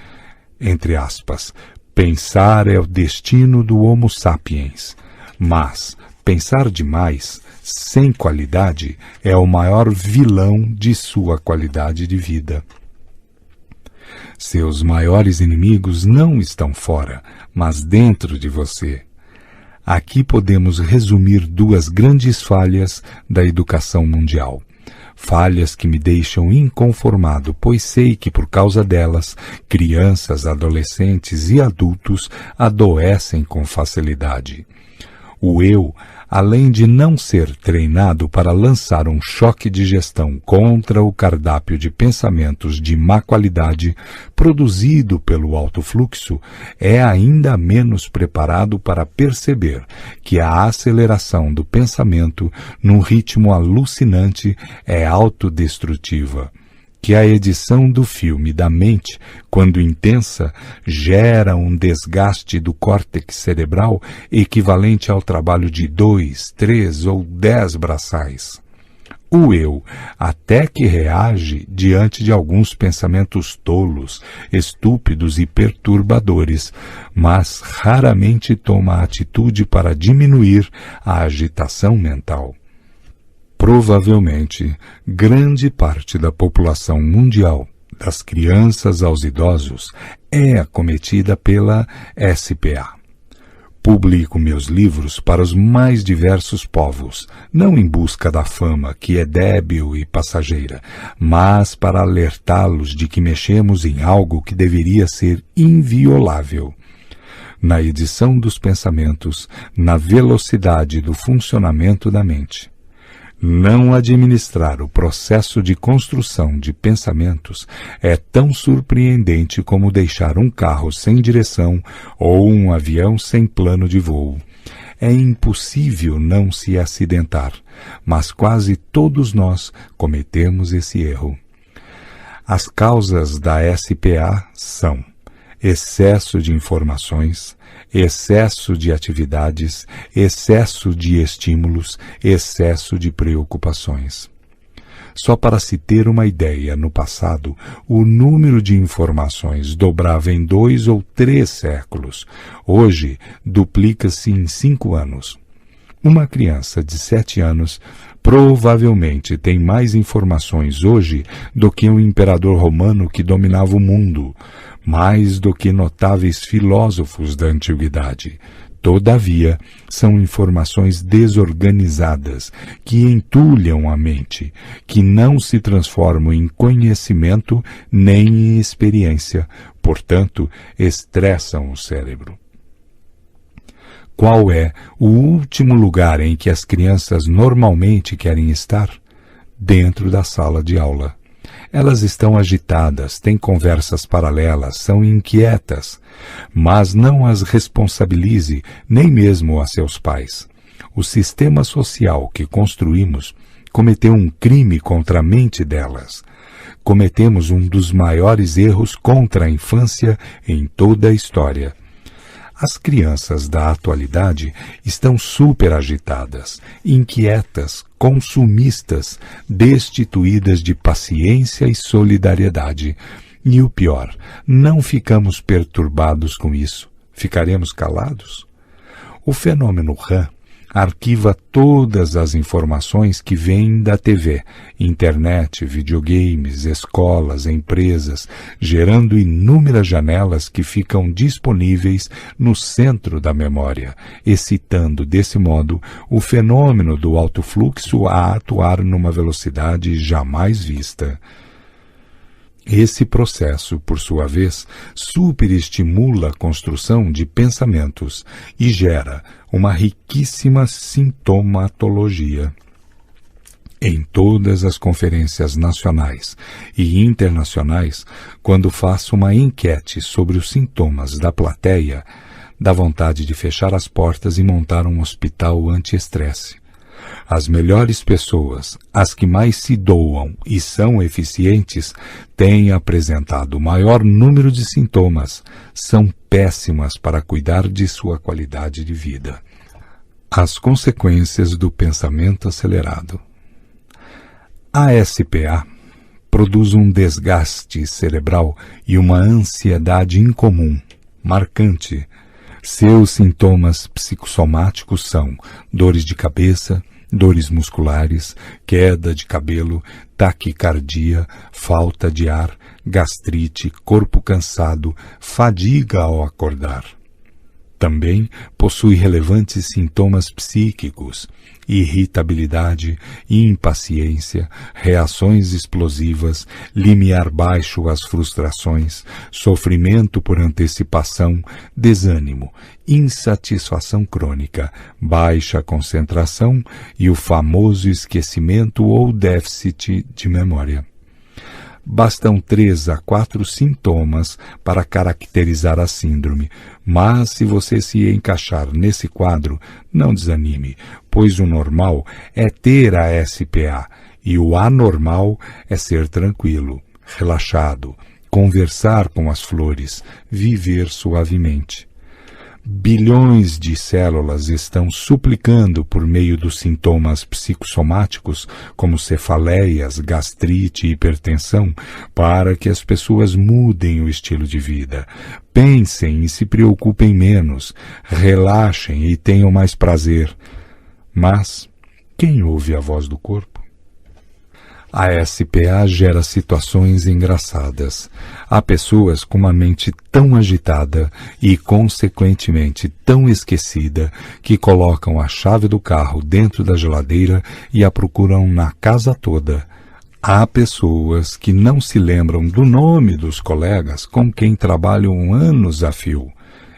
Speaker 1: entre aspas, pensar é o destino do Homo sapiens, mas pensar demais, sem qualidade, é o maior vilão de sua qualidade de vida. Seus maiores inimigos não estão fora, mas dentro de você. Aqui podemos resumir duas grandes falhas da educação mundial. Falhas que me deixam inconformado, pois sei que por causa delas, crianças, adolescentes e adultos adoecem com facilidade. O eu, além de não ser treinado para lançar um choque de gestão contra o cardápio de pensamentos de má qualidade produzido pelo alto fluxo, é ainda menos preparado para perceber que a aceleração do pensamento num ritmo alucinante é autodestrutiva, que a edição do filme da mente, quando intensa, gera um desgaste do córtex cerebral equivalente ao trabalho de 2, 3 ou 10 braçais. O eu até que reage diante de alguns pensamentos tolos, estúpidos e perturbadores, mas raramente toma atitude para diminuir a agitação mental. Provavelmente, grande parte da população mundial, das crianças aos idosos, é acometida pela SPA. Publico meus livros para os mais diversos povos, não em busca da fama, que é débil e passageira, mas para alertá-los de que mexemos em algo que deveria ser inviolável. Na edição dos pensamentos, na velocidade do funcionamento da mente. Não administrar o processo de construção de pensamentos é tão surpreendente como deixar um carro sem direção ou um avião sem plano de voo. É impossível não se acidentar, mas quase todos nós cometemos esse erro. As causas da SPA são excesso de informações, excesso de atividades, excesso de estímulos, excesso de preocupações. Só para se ter uma ideia, no passado, o número de informações dobrava em 2 ou 3 séculos. Hoje, duplica-se em 5 anos. Uma criança de 7 anos provavelmente tem mais informações hoje do que um imperador romano que dominava o mundo, mais do que notáveis filósofos da antiguidade. Todavia, são informações desorganizadas, que entulham a mente, que não se transformam em conhecimento nem em experiência, portanto, estressam o cérebro. Qual é o último lugar em que as crianças normalmente querem estar? Dentro da sala de aula. Elas estão agitadas, têm conversas paralelas, são inquietas, mas não as responsabilize, nem mesmo a seus pais. O sistema social que construímos cometeu um crime contra a mente delas. Cometemos um dos maiores erros contra a infância em toda a história. As crianças da atualidade estão superagitadas, inquietas, consumistas, destituídas de paciência e solidariedade. E o pior, não ficamos perturbados com isso. Ficaremos calados? O fenômeno RAM arquiva todas as informações que vêm da TV, internet, videogames, escolas, empresas, gerando inúmeras janelas que ficam disponíveis no centro da memória, excitando desse modo o fenômeno do alto fluxo a atuar numa velocidade jamais vista. Esse processo, por sua vez, superestimula a construção de pensamentos e gera uma riquíssima sintomatologia. Em todas as conferências nacionais e internacionais, quando faço uma enquete sobre os sintomas da plateia, dá vontade de fechar as portas e montar um hospital anti-estresse. As melhores pessoas, as que mais se doam e são eficientes, têm apresentado o maior número de sintomas, são péssimas para cuidar de sua qualidade de vida. As consequências do pensamento acelerado. A SPA produz um desgaste cerebral e uma ansiedade incomum, marcante. Seus sintomas psicossomáticos são dores de cabeça, dores musculares, queda de cabelo, taquicardia, falta de ar, gastrite, corpo cansado, fadiga ao acordar. Também possui relevantes sintomas psíquicos, irritabilidade, impaciência, reações explosivas, limiar baixo às frustrações, sofrimento por antecipação, desânimo, insatisfação crônica, baixa concentração e o famoso esquecimento ou déficit de memória. Bastam 3 a 4 sintomas para caracterizar a síndrome, mas se você se encaixar nesse quadro, não desanime, pois o normal é ter a SPA e o anormal é ser tranquilo, relaxado, conversar com as flores, viver suavemente. Bilhões de células estão suplicando por meio dos sintomas psicossomáticos, como cefaleias, gastrite e hipertensão, para que as pessoas mudem o estilo de vida. Pensem e se preocupem menos, relaxem e tenham mais prazer. Mas quem ouve a voz do corpo? A SPA gera situações engraçadas. Há pessoas com uma mente tão agitada e, consequentemente, tão esquecida que colocam a chave do carro dentro da geladeira e a procuram na casa toda. Há pessoas que não se lembram do nome dos colegas com quem trabalham anos a fio.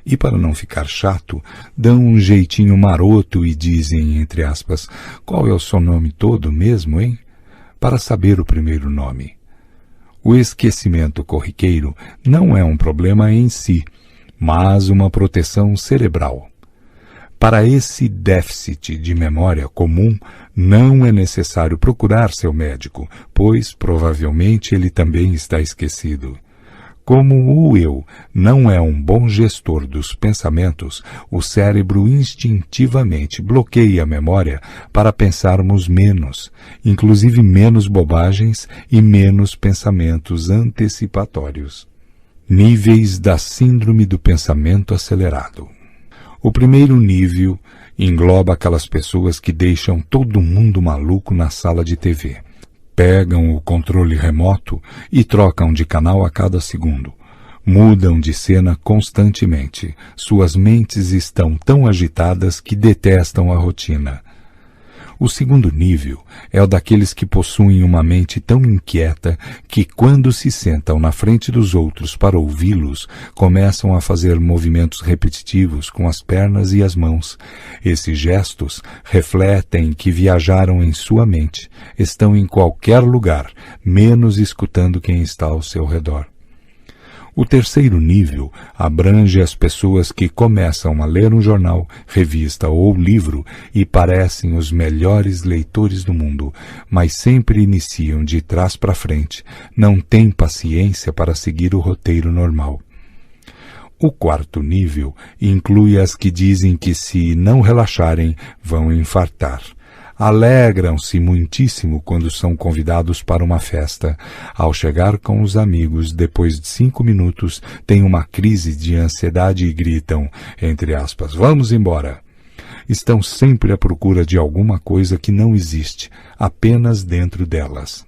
Speaker 1: E, para não ficar chato, dão um jeitinho maroto e dizem, entre aspas, qual é o seu nome todo mesmo, hein? Para saber o primeiro nome. O esquecimento corriqueiro não é um problema em si, mas uma proteção cerebral. Para esse déficit de memória comum, não é necessário procurar seu médico, pois provavelmente ele também está esquecido. Como o eu não é um bom gestor dos pensamentos, o cérebro instintivamente bloqueia a memória para pensarmos menos, inclusive menos bobagens e menos pensamentos antecipatórios. Níveis da síndrome do pensamento acelerado. O primeiro nível engloba aquelas pessoas que deixam todo mundo maluco na sala de TV. Pegam o controle remoto e trocam de canal a cada segundo. Mudam de cena constantemente. Suas mentes estão tão agitadas que detestam a rotina. O segundo nível é o daqueles que possuem uma mente tão inquieta que, quando se sentam na frente dos outros para ouvi-los, começam a fazer movimentos repetitivos com as pernas e as mãos. Esses gestos refletem que viajaram em sua mente, estão em qualquer lugar, menos escutando quem está ao seu redor. O terceiro nível abrange as pessoas que começam a ler um jornal, revista ou livro e parecem os melhores leitores do mundo, mas sempre iniciam de trás para frente, não têm paciência para seguir o roteiro normal. O quarto nível inclui as que dizem que se não relaxarem vão infartar. Alegram-se muitíssimo quando são convidados para uma festa. Ao chegar com os amigos, depois de 5 minutos, têm uma crise de ansiedade e gritam, entre aspas, vamos embora. Estão sempre à procura de alguma coisa que não existe, apenas dentro delas.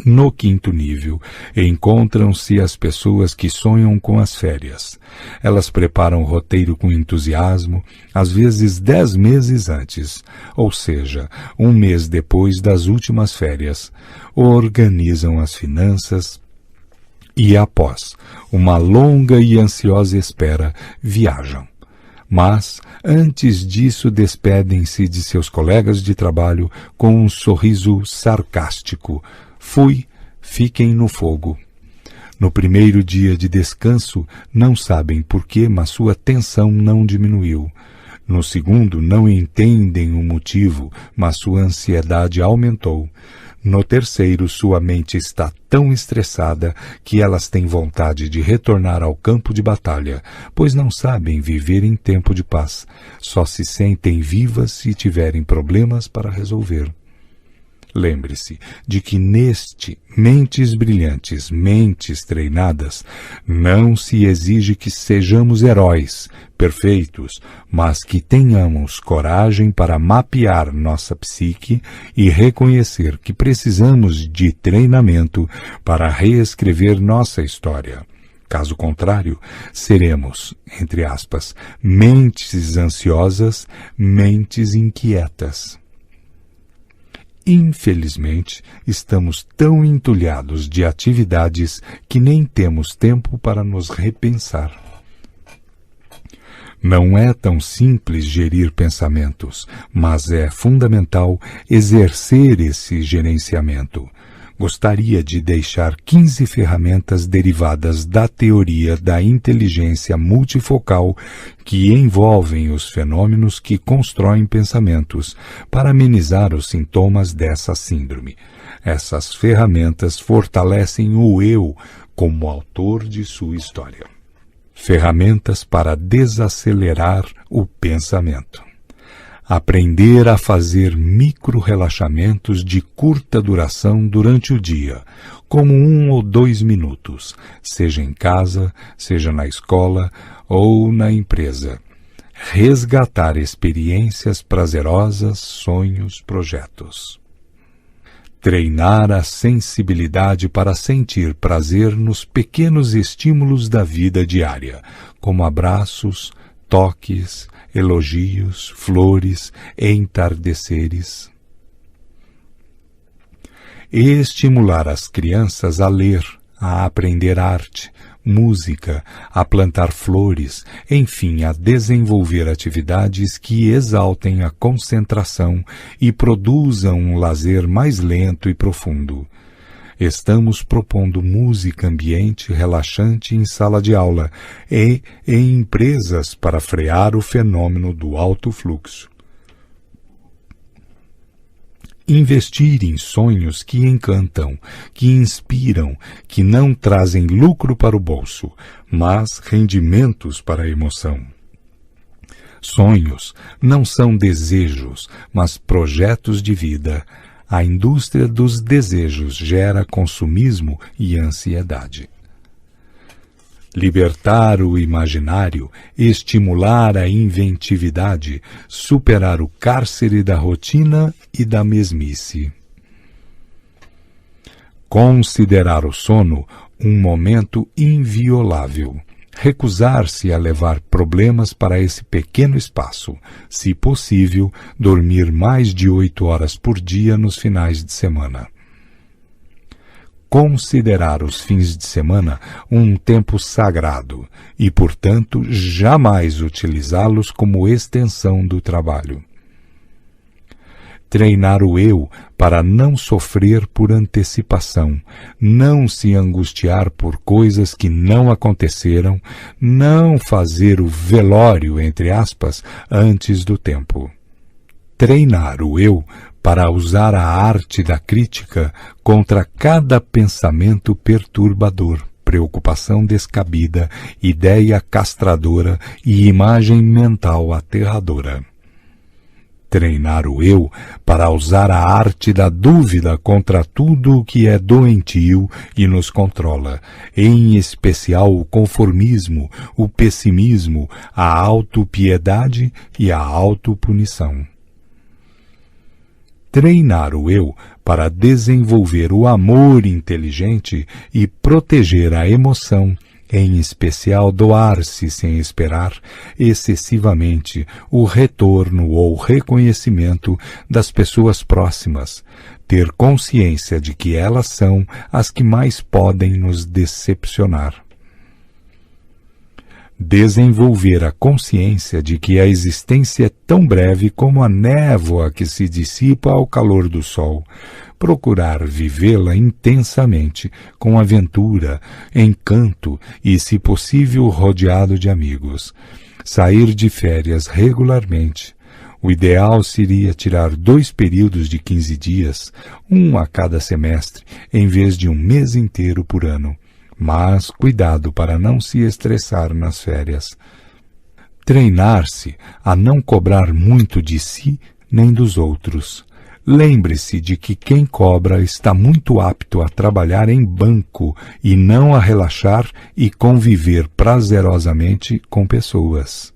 Speaker 1: No quinto nível, encontram-se as pessoas que sonham com as férias. Elas preparam o roteiro com entusiasmo, às vezes 10 meses antes, ou seja, 1 mês depois das últimas férias. Organizam as finanças e, após uma longa e ansiosa espera, viajam. Mas, antes disso, despedem-se de seus colegas de trabalho com um sorriso sarcástico. Fui, fiquem no fogo. No primeiro dia de descanso, não sabem por quê, mas sua tensão não diminuiu. No segundo, não entendem o motivo, mas sua ansiedade aumentou. No terceiro, sua mente está tão estressada que elas têm vontade de retornar ao campo de batalha, pois não sabem viver em tempo de paz. Só se sentem vivas se tiverem problemas para resolver. Lembre-se de que neste mentes brilhantes, mentes treinadas, não se exige que sejamos heróis, perfeitos, mas que tenhamos coragem para mapear nossa psique e reconhecer que precisamos de treinamento para reescrever nossa história. Caso contrário, seremos, entre aspas, mentes ansiosas, mentes inquietas. Infelizmente, estamos tão entulhados de atividades que nem temos tempo para nos repensar. Não é tão simples gerir pensamentos, mas é fundamental exercer esse gerenciamento. Gostaria de deixar 15 ferramentas derivadas da teoria da inteligência multifocal que envolvem os fenômenos que constroem pensamentos para amenizar os sintomas dessa síndrome. Essas ferramentas fortalecem o eu como autor de sua história. Ferramentas para desacelerar o pensamento. Aprender a fazer micro-relaxamentos de curta duração durante o dia, como 1 ou 2 minutos, seja em casa, seja na escola ou na empresa. Resgatar experiências prazerosas, sonhos, projetos. Treinar a sensibilidade para sentir prazer nos pequenos estímulos da vida diária, como abraços, toques, elogios, flores, entardeceres. Estimular as crianças a ler, a aprender arte, música, a plantar flores, enfim, a desenvolver atividades que exaltem a concentração e produzam um lazer mais lento e profundo. Estamos propondo música ambiente relaxante em sala de aula e em empresas para frear o fenômeno do alto fluxo. Investir em sonhos que encantam, que inspiram, que não trazem lucro para o bolso, mas rendimentos para a emoção. Sonhos não são desejos, mas projetos de vida. A indústria dos desejos gera consumismo e ansiedade. Libertar o imaginário, estimular a inventividade, superar o cárcere da rotina e da mesmice. Considerar o sono um momento inviolável. Recusar-se a levar problemas para esse pequeno espaço. Se possível, dormir mais de 8 horas por dia nos finais de semana. Considerar os fins de semana um tempo sagrado e, portanto, jamais utilizá-los como extensão do trabalho. Treinar o eu para não sofrer por antecipação, não se angustiar por coisas que não aconteceram, não fazer o velório, entre aspas, antes do tempo. Treinar o eu para usar a arte da crítica contra cada pensamento perturbador, preocupação descabida, ideia castradora e imagem mental aterradora. Treinar o eu para usar a arte da dúvida contra tudo o que é doentio e nos controla, em especial o conformismo, o pessimismo, a autopiedade e a autopunição. Treinar o eu para desenvolver o amor inteligente e proteger a emoção, em especial doar-se sem esperar excessivamente o retorno ou reconhecimento das pessoas próximas, ter consciência de que elas são as que mais podem nos decepcionar. Desenvolver a consciência de que a existência é tão breve como a névoa que se dissipa ao calor do sol. Procurar vivê-la intensamente, com aventura, encanto e, se possível, rodeado de amigos. Sair de férias regularmente. O ideal seria tirar 2 períodos de 15 dias, um a cada semestre, em vez de um mês inteiro por ano. Mas cuidado para não se estressar nas férias. Treinar-se a não cobrar muito de si nem dos outros. Lembre-se de que quem cobra está muito apto a trabalhar em banco e não a relaxar e conviver prazerosamente com pessoas.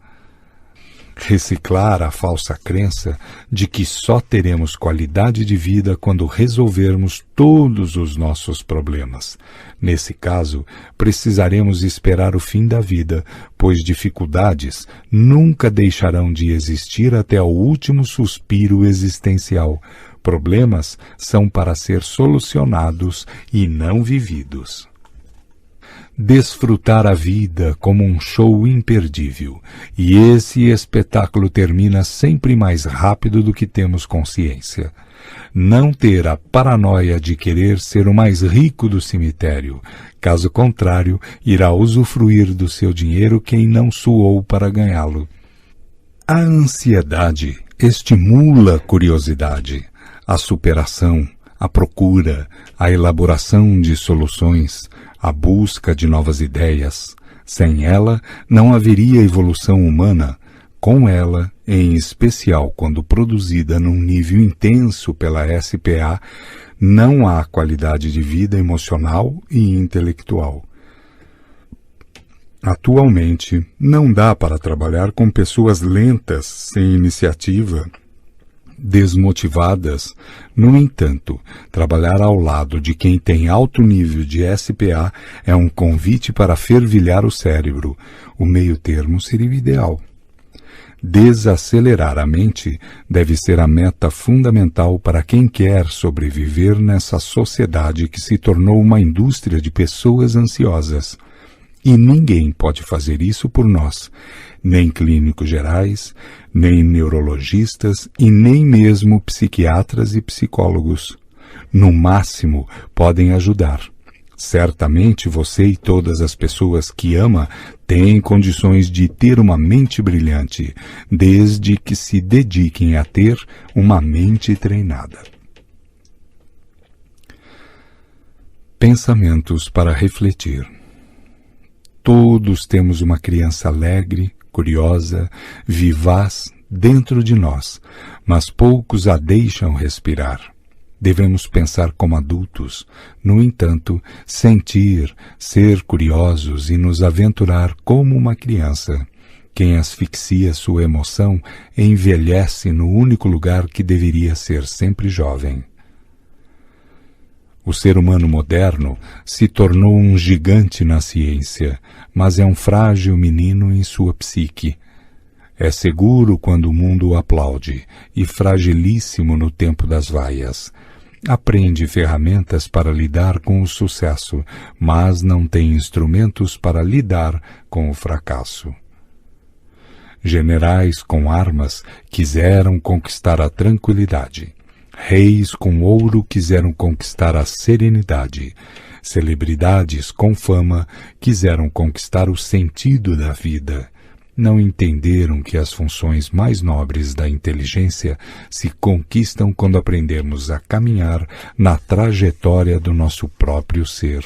Speaker 1: Reciclar a falsa crença de que só teremos qualidade de vida quando resolvermos todos os nossos problemas. Nesse caso, precisaremos esperar o fim da vida, pois dificuldades nunca deixarão de existir até o último suspiro existencial. Problemas são para ser solucionados e não vividos. Desfrutar a vida como um show imperdível, e esse espetáculo termina sempre mais rápido do que temos consciência. Não ter a paranoia de querer ser o mais rico do cemitério, caso contrário, irá usufruir do seu dinheiro quem não suou para ganhá-lo. A ansiedade estimula a curiosidade, a superação, a procura, a elaboração de soluções, a busca de novas ideias. Sem ela, não haveria evolução humana. Com ela, em especial quando produzida num nível intenso pela SPA, não há qualidade de vida emocional e intelectual. Atualmente, não dá para trabalhar com pessoas lentas, sem iniciativa, desmotivadas. No entanto, trabalhar ao lado de quem tem alto nível de SPA é um convite para fervilhar o cérebro. O meio termo seria o ideal. Desacelerar a mente deve ser a meta fundamental para quem quer sobreviver nessa sociedade que se tornou uma indústria de pessoas ansiosas. E ninguém pode fazer isso por nós, nem clínicos gerais, nem neurologistas e nem mesmo psiquiatras e psicólogos. No máximo, podem ajudar. Certamente você e todas as pessoas que ama têm condições de ter uma mente brilhante, desde que se dediquem a ter uma mente treinada. Pensamentos para refletir. Todos temos uma criança alegre, curiosa, vivaz dentro de nós, mas poucos a deixam respirar. Devemos pensar como adultos, no entanto, sentir, ser curiosos e nos aventurar como uma criança. Quem asfixia sua emoção envelhece no único lugar que deveria ser sempre jovem. O ser humano moderno se tornou um gigante na ciência, mas é um frágil menino em sua psique. É seguro quando o mundo o aplaude e fragilíssimo no tempo das vaias. Aprende ferramentas para lidar com o sucesso, mas não tem instrumentos para lidar com o fracasso. Generais com armas quiseram conquistar a tranquilidade. Reis com ouro quiseram conquistar a serenidade. Celebridades com fama quiseram conquistar o sentido da vida. Não entenderam que as funções mais nobres da inteligência se conquistam quando aprendemos a caminhar na trajetória do nosso próprio ser.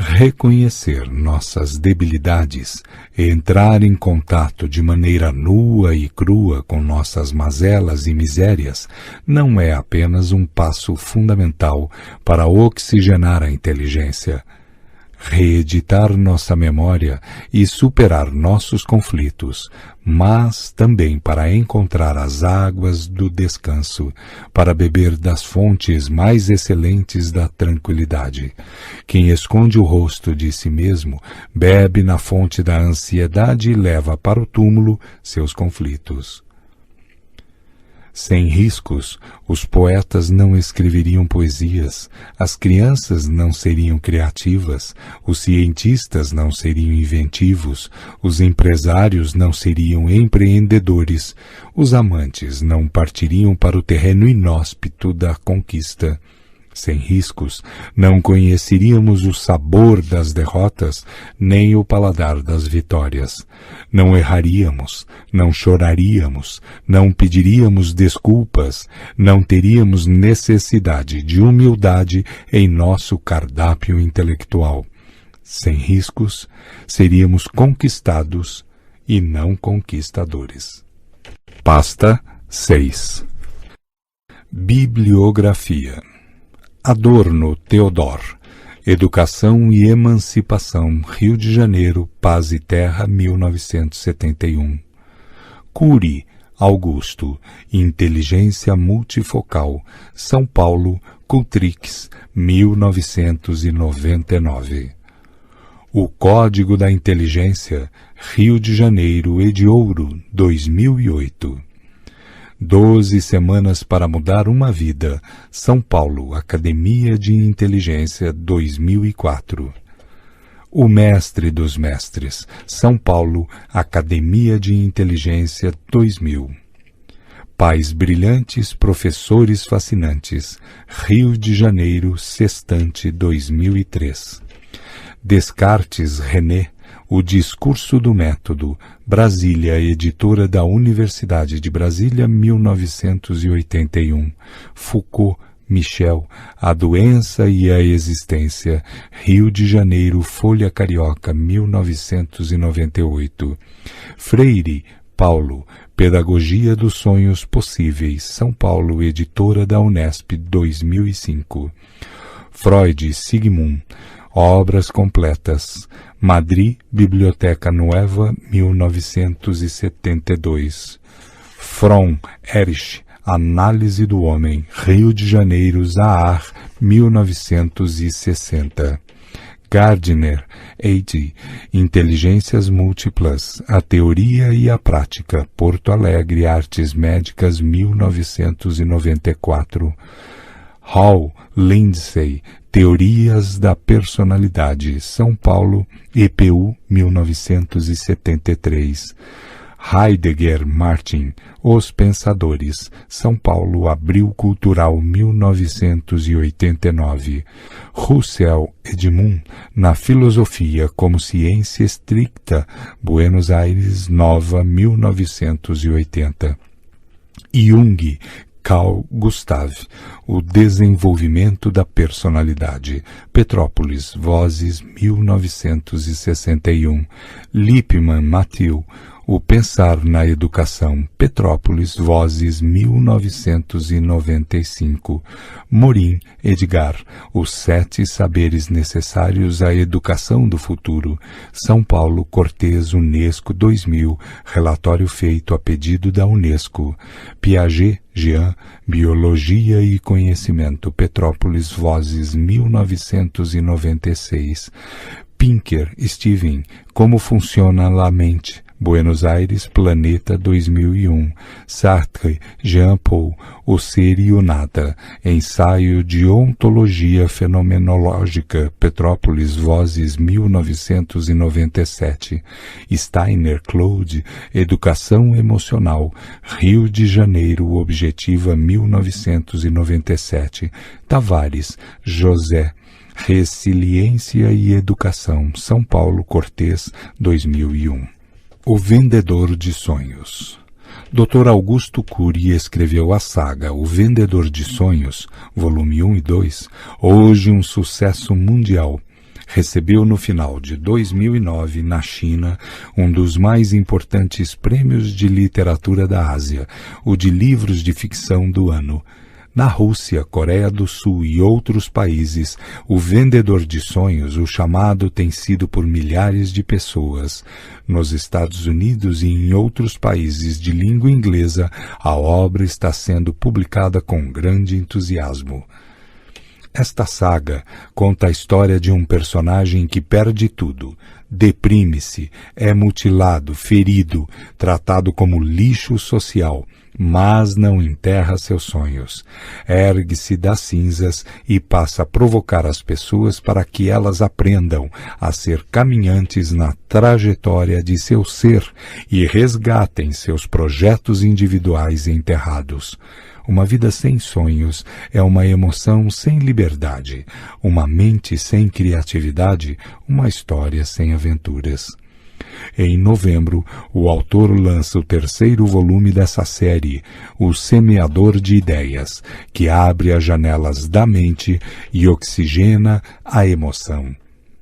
Speaker 1: Reconhecer nossas debilidades e entrar em contato de maneira nua e crua com nossas mazelas e misérias não é apenas um passo fundamental para oxigenar a inteligência. Reeditar nossa memória e superar nossos conflitos, mas também para encontrar as águas do descanso, para beber das fontes mais excelentes da tranquilidade. Quem esconde o rosto de si mesmo, bebe na fonte da ansiedade e leva para o túmulo seus conflitos. Sem riscos, os poetas não escreveriam poesias, as crianças não seriam criativas, os cientistas não seriam inventivos, os empresários não seriam empreendedores, os amantes não partiriam para o terreno inóspito da conquista. Sem riscos, não conheceríamos o sabor das derrotas, nem o paladar das vitórias. Não erraríamos, não choraríamos, não pediríamos desculpas, não teríamos necessidade de humildade em nosso cardápio intelectual. Sem riscos, seríamos conquistados e não conquistadores. Pasta 6. Bibliografia. Adorno Theodor, Educação e Emancipação, Rio de Janeiro, Paz e Terra, 1971. Cury, Augusto, Inteligência Multifocal, São Paulo, Cultrix, 1999. O Código da Inteligência, Rio de Janeiro, Ediouro, 2008. 12 semanas para mudar uma vida. São Paulo, Academia de Inteligência, 2004. O Mestre dos Mestres. São Paulo, Academia de Inteligência, 2000. Pais Brilhantes, Professores Fascinantes. Rio de Janeiro, Sextante, 2003. Descartes, René. O Discurso do Método, Brasília, editora da Universidade de Brasília, 1981. Foucault, Michel, A Doença e a Existência, Rio de Janeiro, Folha Carioca, 1998. Freire, Paulo, Pedagogia dos Sonhos Possíveis, São Paulo, editora da Unesp, 2005. Freud, Sigmund, Obras Completas, Madrid, Biblioteca Nueva, 1972. Fromm, Erich, Análise do Homem, Rio de Janeiro, Zahar, 1960. Gardner, A.D., Inteligências Múltiplas, A Teoria e a Prática, Porto Alegre, Artes Médicas, 1994. Hall, Lindsay, Teorias da Personalidade, São Paulo, EPU, 1973. Heidegger, Martin, Os Pensadores, São Paulo, Abril Cultural, 1989. Russell, Edmund, Na Filosofia como Ciência Estricta, Buenos Aires, Nova, 1980. Jung, Carl Gustav, O Desenvolvimento da Personalidade, Petrópolis, Vozes, 1961. Lippmann, Mathieu, O Pensar na Educação, Petrópolis, Vozes, 1995. Morin, Edgar, Os 7 Saberes Necessários à Educação do Futuro, São Paulo, Cortez, Unesco, 2000, relatório feito a pedido da Unesco. Piaget, Jean, Biologia e Conhecimento, Petrópolis, Vozes, 1996. Pinker, Steven, Como Funciona a Mente, Buenos Aires, Planeta, 2001. Sartre, Jean-Paul, O Ser e o Nada. Ensaio de Ontologia Fenomenológica, Petrópolis, Vozes, 1997. Steiner, Claude, Educação Emocional, Rio de Janeiro, Objetiva, 1997. Tavares, José, Resiliência e Educação, São Paulo, Cortês, 2001. O Vendedor de Sonhos. Dr. Augusto Cury escreveu a saga O Vendedor de Sonhos, volume 1 e 2, hoje um sucesso mundial. Recebeu no final de 2009, na China, um dos mais importantes prêmios de literatura da Ásia, o de livros de ficção do ano. Na Rússia, Coreia do Sul e outros países, O Vendedor de Sonhos, o chamado, tem sido por milhares de pessoas. Nos Estados Unidos e em outros países de língua inglesa, a obra está sendo publicada com grande entusiasmo. Esta saga conta a história de um personagem que perde tudo, deprime-se, é mutilado, ferido, tratado como lixo social, mas não enterra seus sonhos. Ergue-se das cinzas e passa a provocar as pessoas para que elas aprendam a ser caminhantes na trajetória de seu ser e resgatem seus projetos individuais enterrados. Uma vida sem sonhos é uma emoção sem liberdade, uma mente sem criatividade, uma história sem aventuras. Em novembro, o autor lança o 3º volume dessa série, O Semeador de Ideias, que abre as janelas da mente e oxigena a emoção.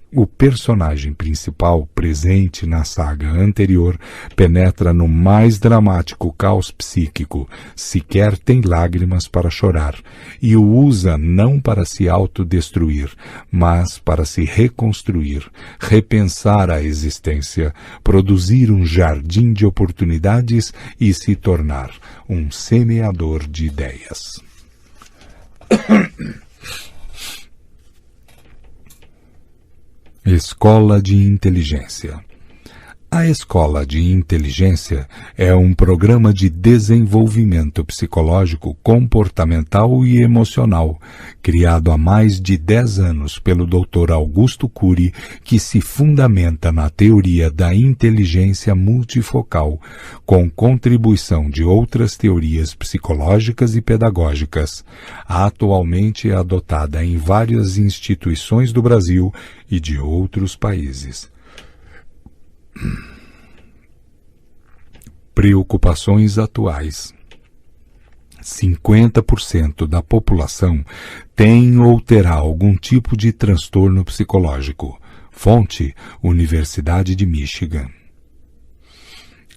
Speaker 1: O personagem principal, presente na saga anterior, penetra no mais dramático caos psíquico, sequer tem lágrimas para chorar, e o usa não para se autodestruir, mas para se reconstruir, repensar a existência, produzir um jardim de oportunidades e se tornar um semeador de ideias. Escola de Inteligência. A Escola de Inteligência é um programa de desenvolvimento psicológico, comportamental e emocional, criado há mais de 10 anos pelo Dr. Augusto Cury, que se fundamenta na teoria da inteligência multifocal, com contribuição de outras teorias psicológicas e pedagógicas. Atualmente é adotada em várias instituições do Brasil e de outros países. Preocupações atuais. 50% da população tem ou terá algum tipo de transtorno psicológico. Fonte: Universidade de Michigan.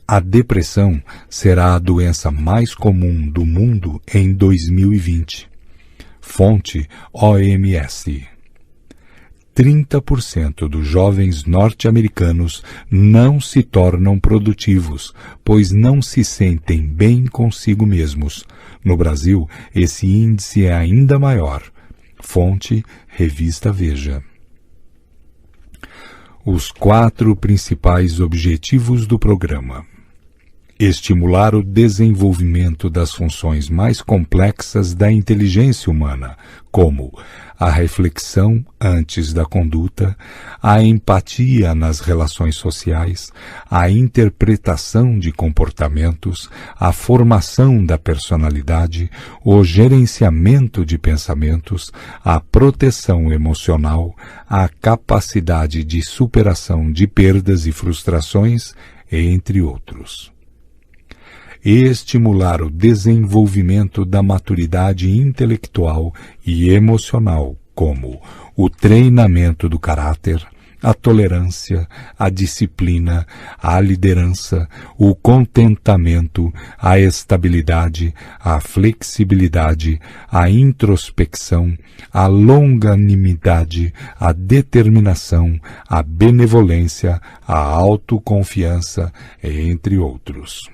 Speaker 1: A depressão será a doença mais comum do mundo em 2020. Fonte: OMS. 30% dos jovens norte-americanos não se tornam produtivos, pois não se sentem bem consigo mesmos. No Brasil, esse índice é ainda maior. Fonte: Revista Veja. Os 4 principais objetivos do programa: estimular o desenvolvimento das funções mais complexas da inteligência humana, como a reflexão antes da conduta, a empatia nas relações sociais, a interpretação de comportamentos, a formação da personalidade, o gerenciamento de pensamentos, a proteção emocional, a capacidade de superação de perdas e frustrações, entre outros. Estimular o desenvolvimento da maturidade intelectual e emocional, como o treinamento do caráter, a tolerância, a disciplina, a liderança, o contentamento, a estabilidade, a flexibilidade, a introspecção, a longanimidade, a determinação, a benevolência, a autoconfiança, entre outros.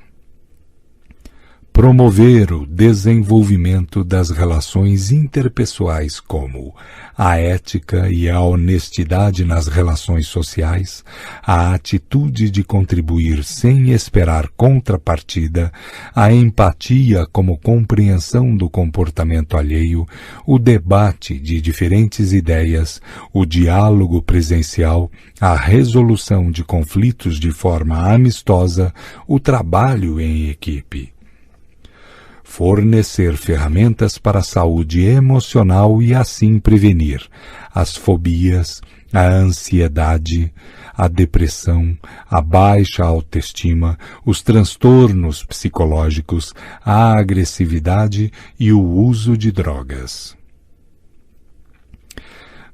Speaker 1: promover o desenvolvimento das relações interpessoais como a ética e a honestidade nas relações sociais, a atitude de contribuir sem esperar contrapartida, a empatia como compreensão do comportamento alheio, o debate de diferentes ideias, o diálogo presencial, a resolução de conflitos de forma amistosa, o trabalho em equipe. Fornecer ferramentas para a saúde emocional e assim prevenir as fobias, a ansiedade, a depressão, a baixa autoestima, os transtornos psicológicos, a agressividade e o uso de drogas.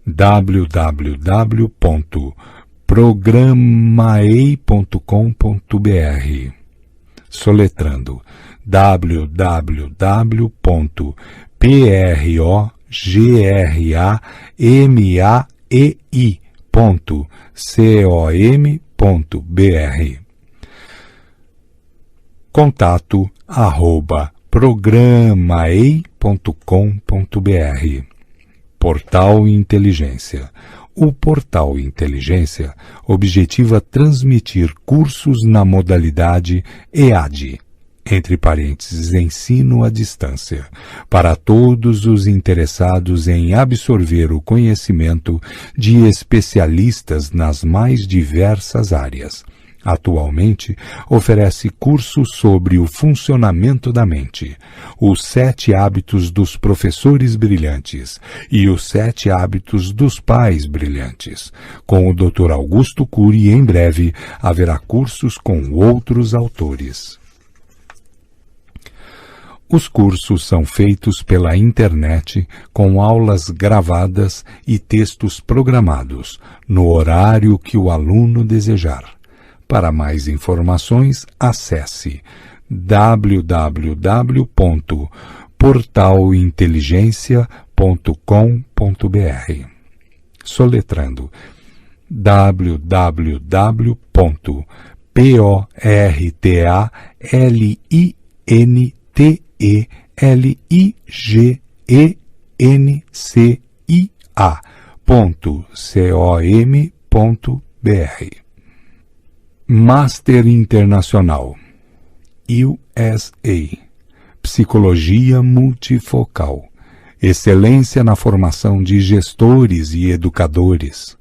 Speaker 1: www.programaei.com.br Soletrando www.programaei.com.br Contato @programaei.com.br Portal Inteligência. O Portal Inteligência objetiva transmitir cursos na modalidade EAD, entre parênteses, ensino à distância, para todos os interessados em absorver o conhecimento de especialistas nas mais diversas áreas. Atualmente, oferece cursos sobre o funcionamento da mente, os 7 hábitos dos professores brilhantes e os 7 hábitos dos pais brilhantes. Com o Dr. Augusto Cury, em breve, haverá cursos com outros autores. Os cursos são feitos pela internet, com aulas gravadas e textos programados, no horário que o aluno desejar. Para mais informações, acesse www.portalinteligencia.com.br. Soletrando www.portalinteligencia.com.br. Master Internacional USA Psicologia Multifocal. Excelência na formação de gestores e educadores.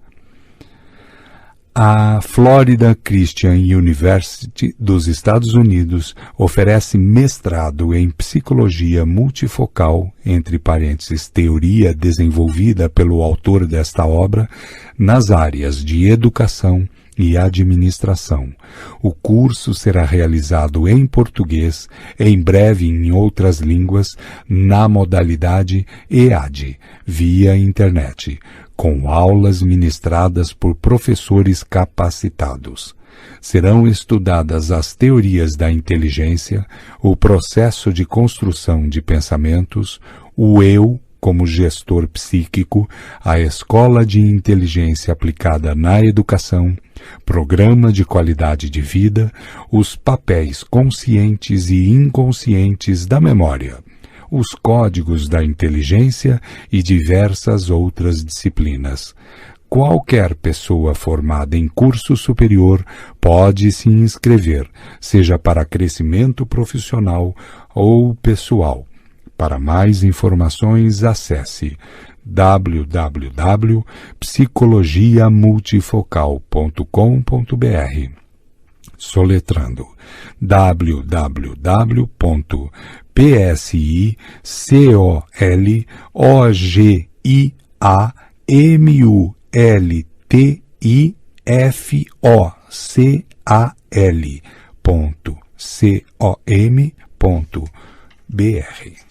Speaker 1: A Florida Christian University dos Estados Unidos oferece mestrado em Psicologia Multifocal, entre parênteses, teoria desenvolvida pelo autor desta obra, nas áreas de educação e administração. O curso será realizado em português, em breve em outras línguas, na modalidade EAD, via internet, com aulas ministradas por professores capacitados. Serão estudadas as teorias da inteligência, o processo de construção de pensamentos, o eu como gestor psíquico, a escola de inteligência aplicada na educação, programa de qualidade de vida, os papéis conscientes e inconscientes da memória, os códigos da inteligência e diversas outras disciplinas. Qualquer pessoa formada em curso superior pode se inscrever, seja para crescimento profissional ou pessoal. Para mais informações, acesse www.psicologiamultifocal.com.br, soletrando www.psicologiamultifocal.com.br.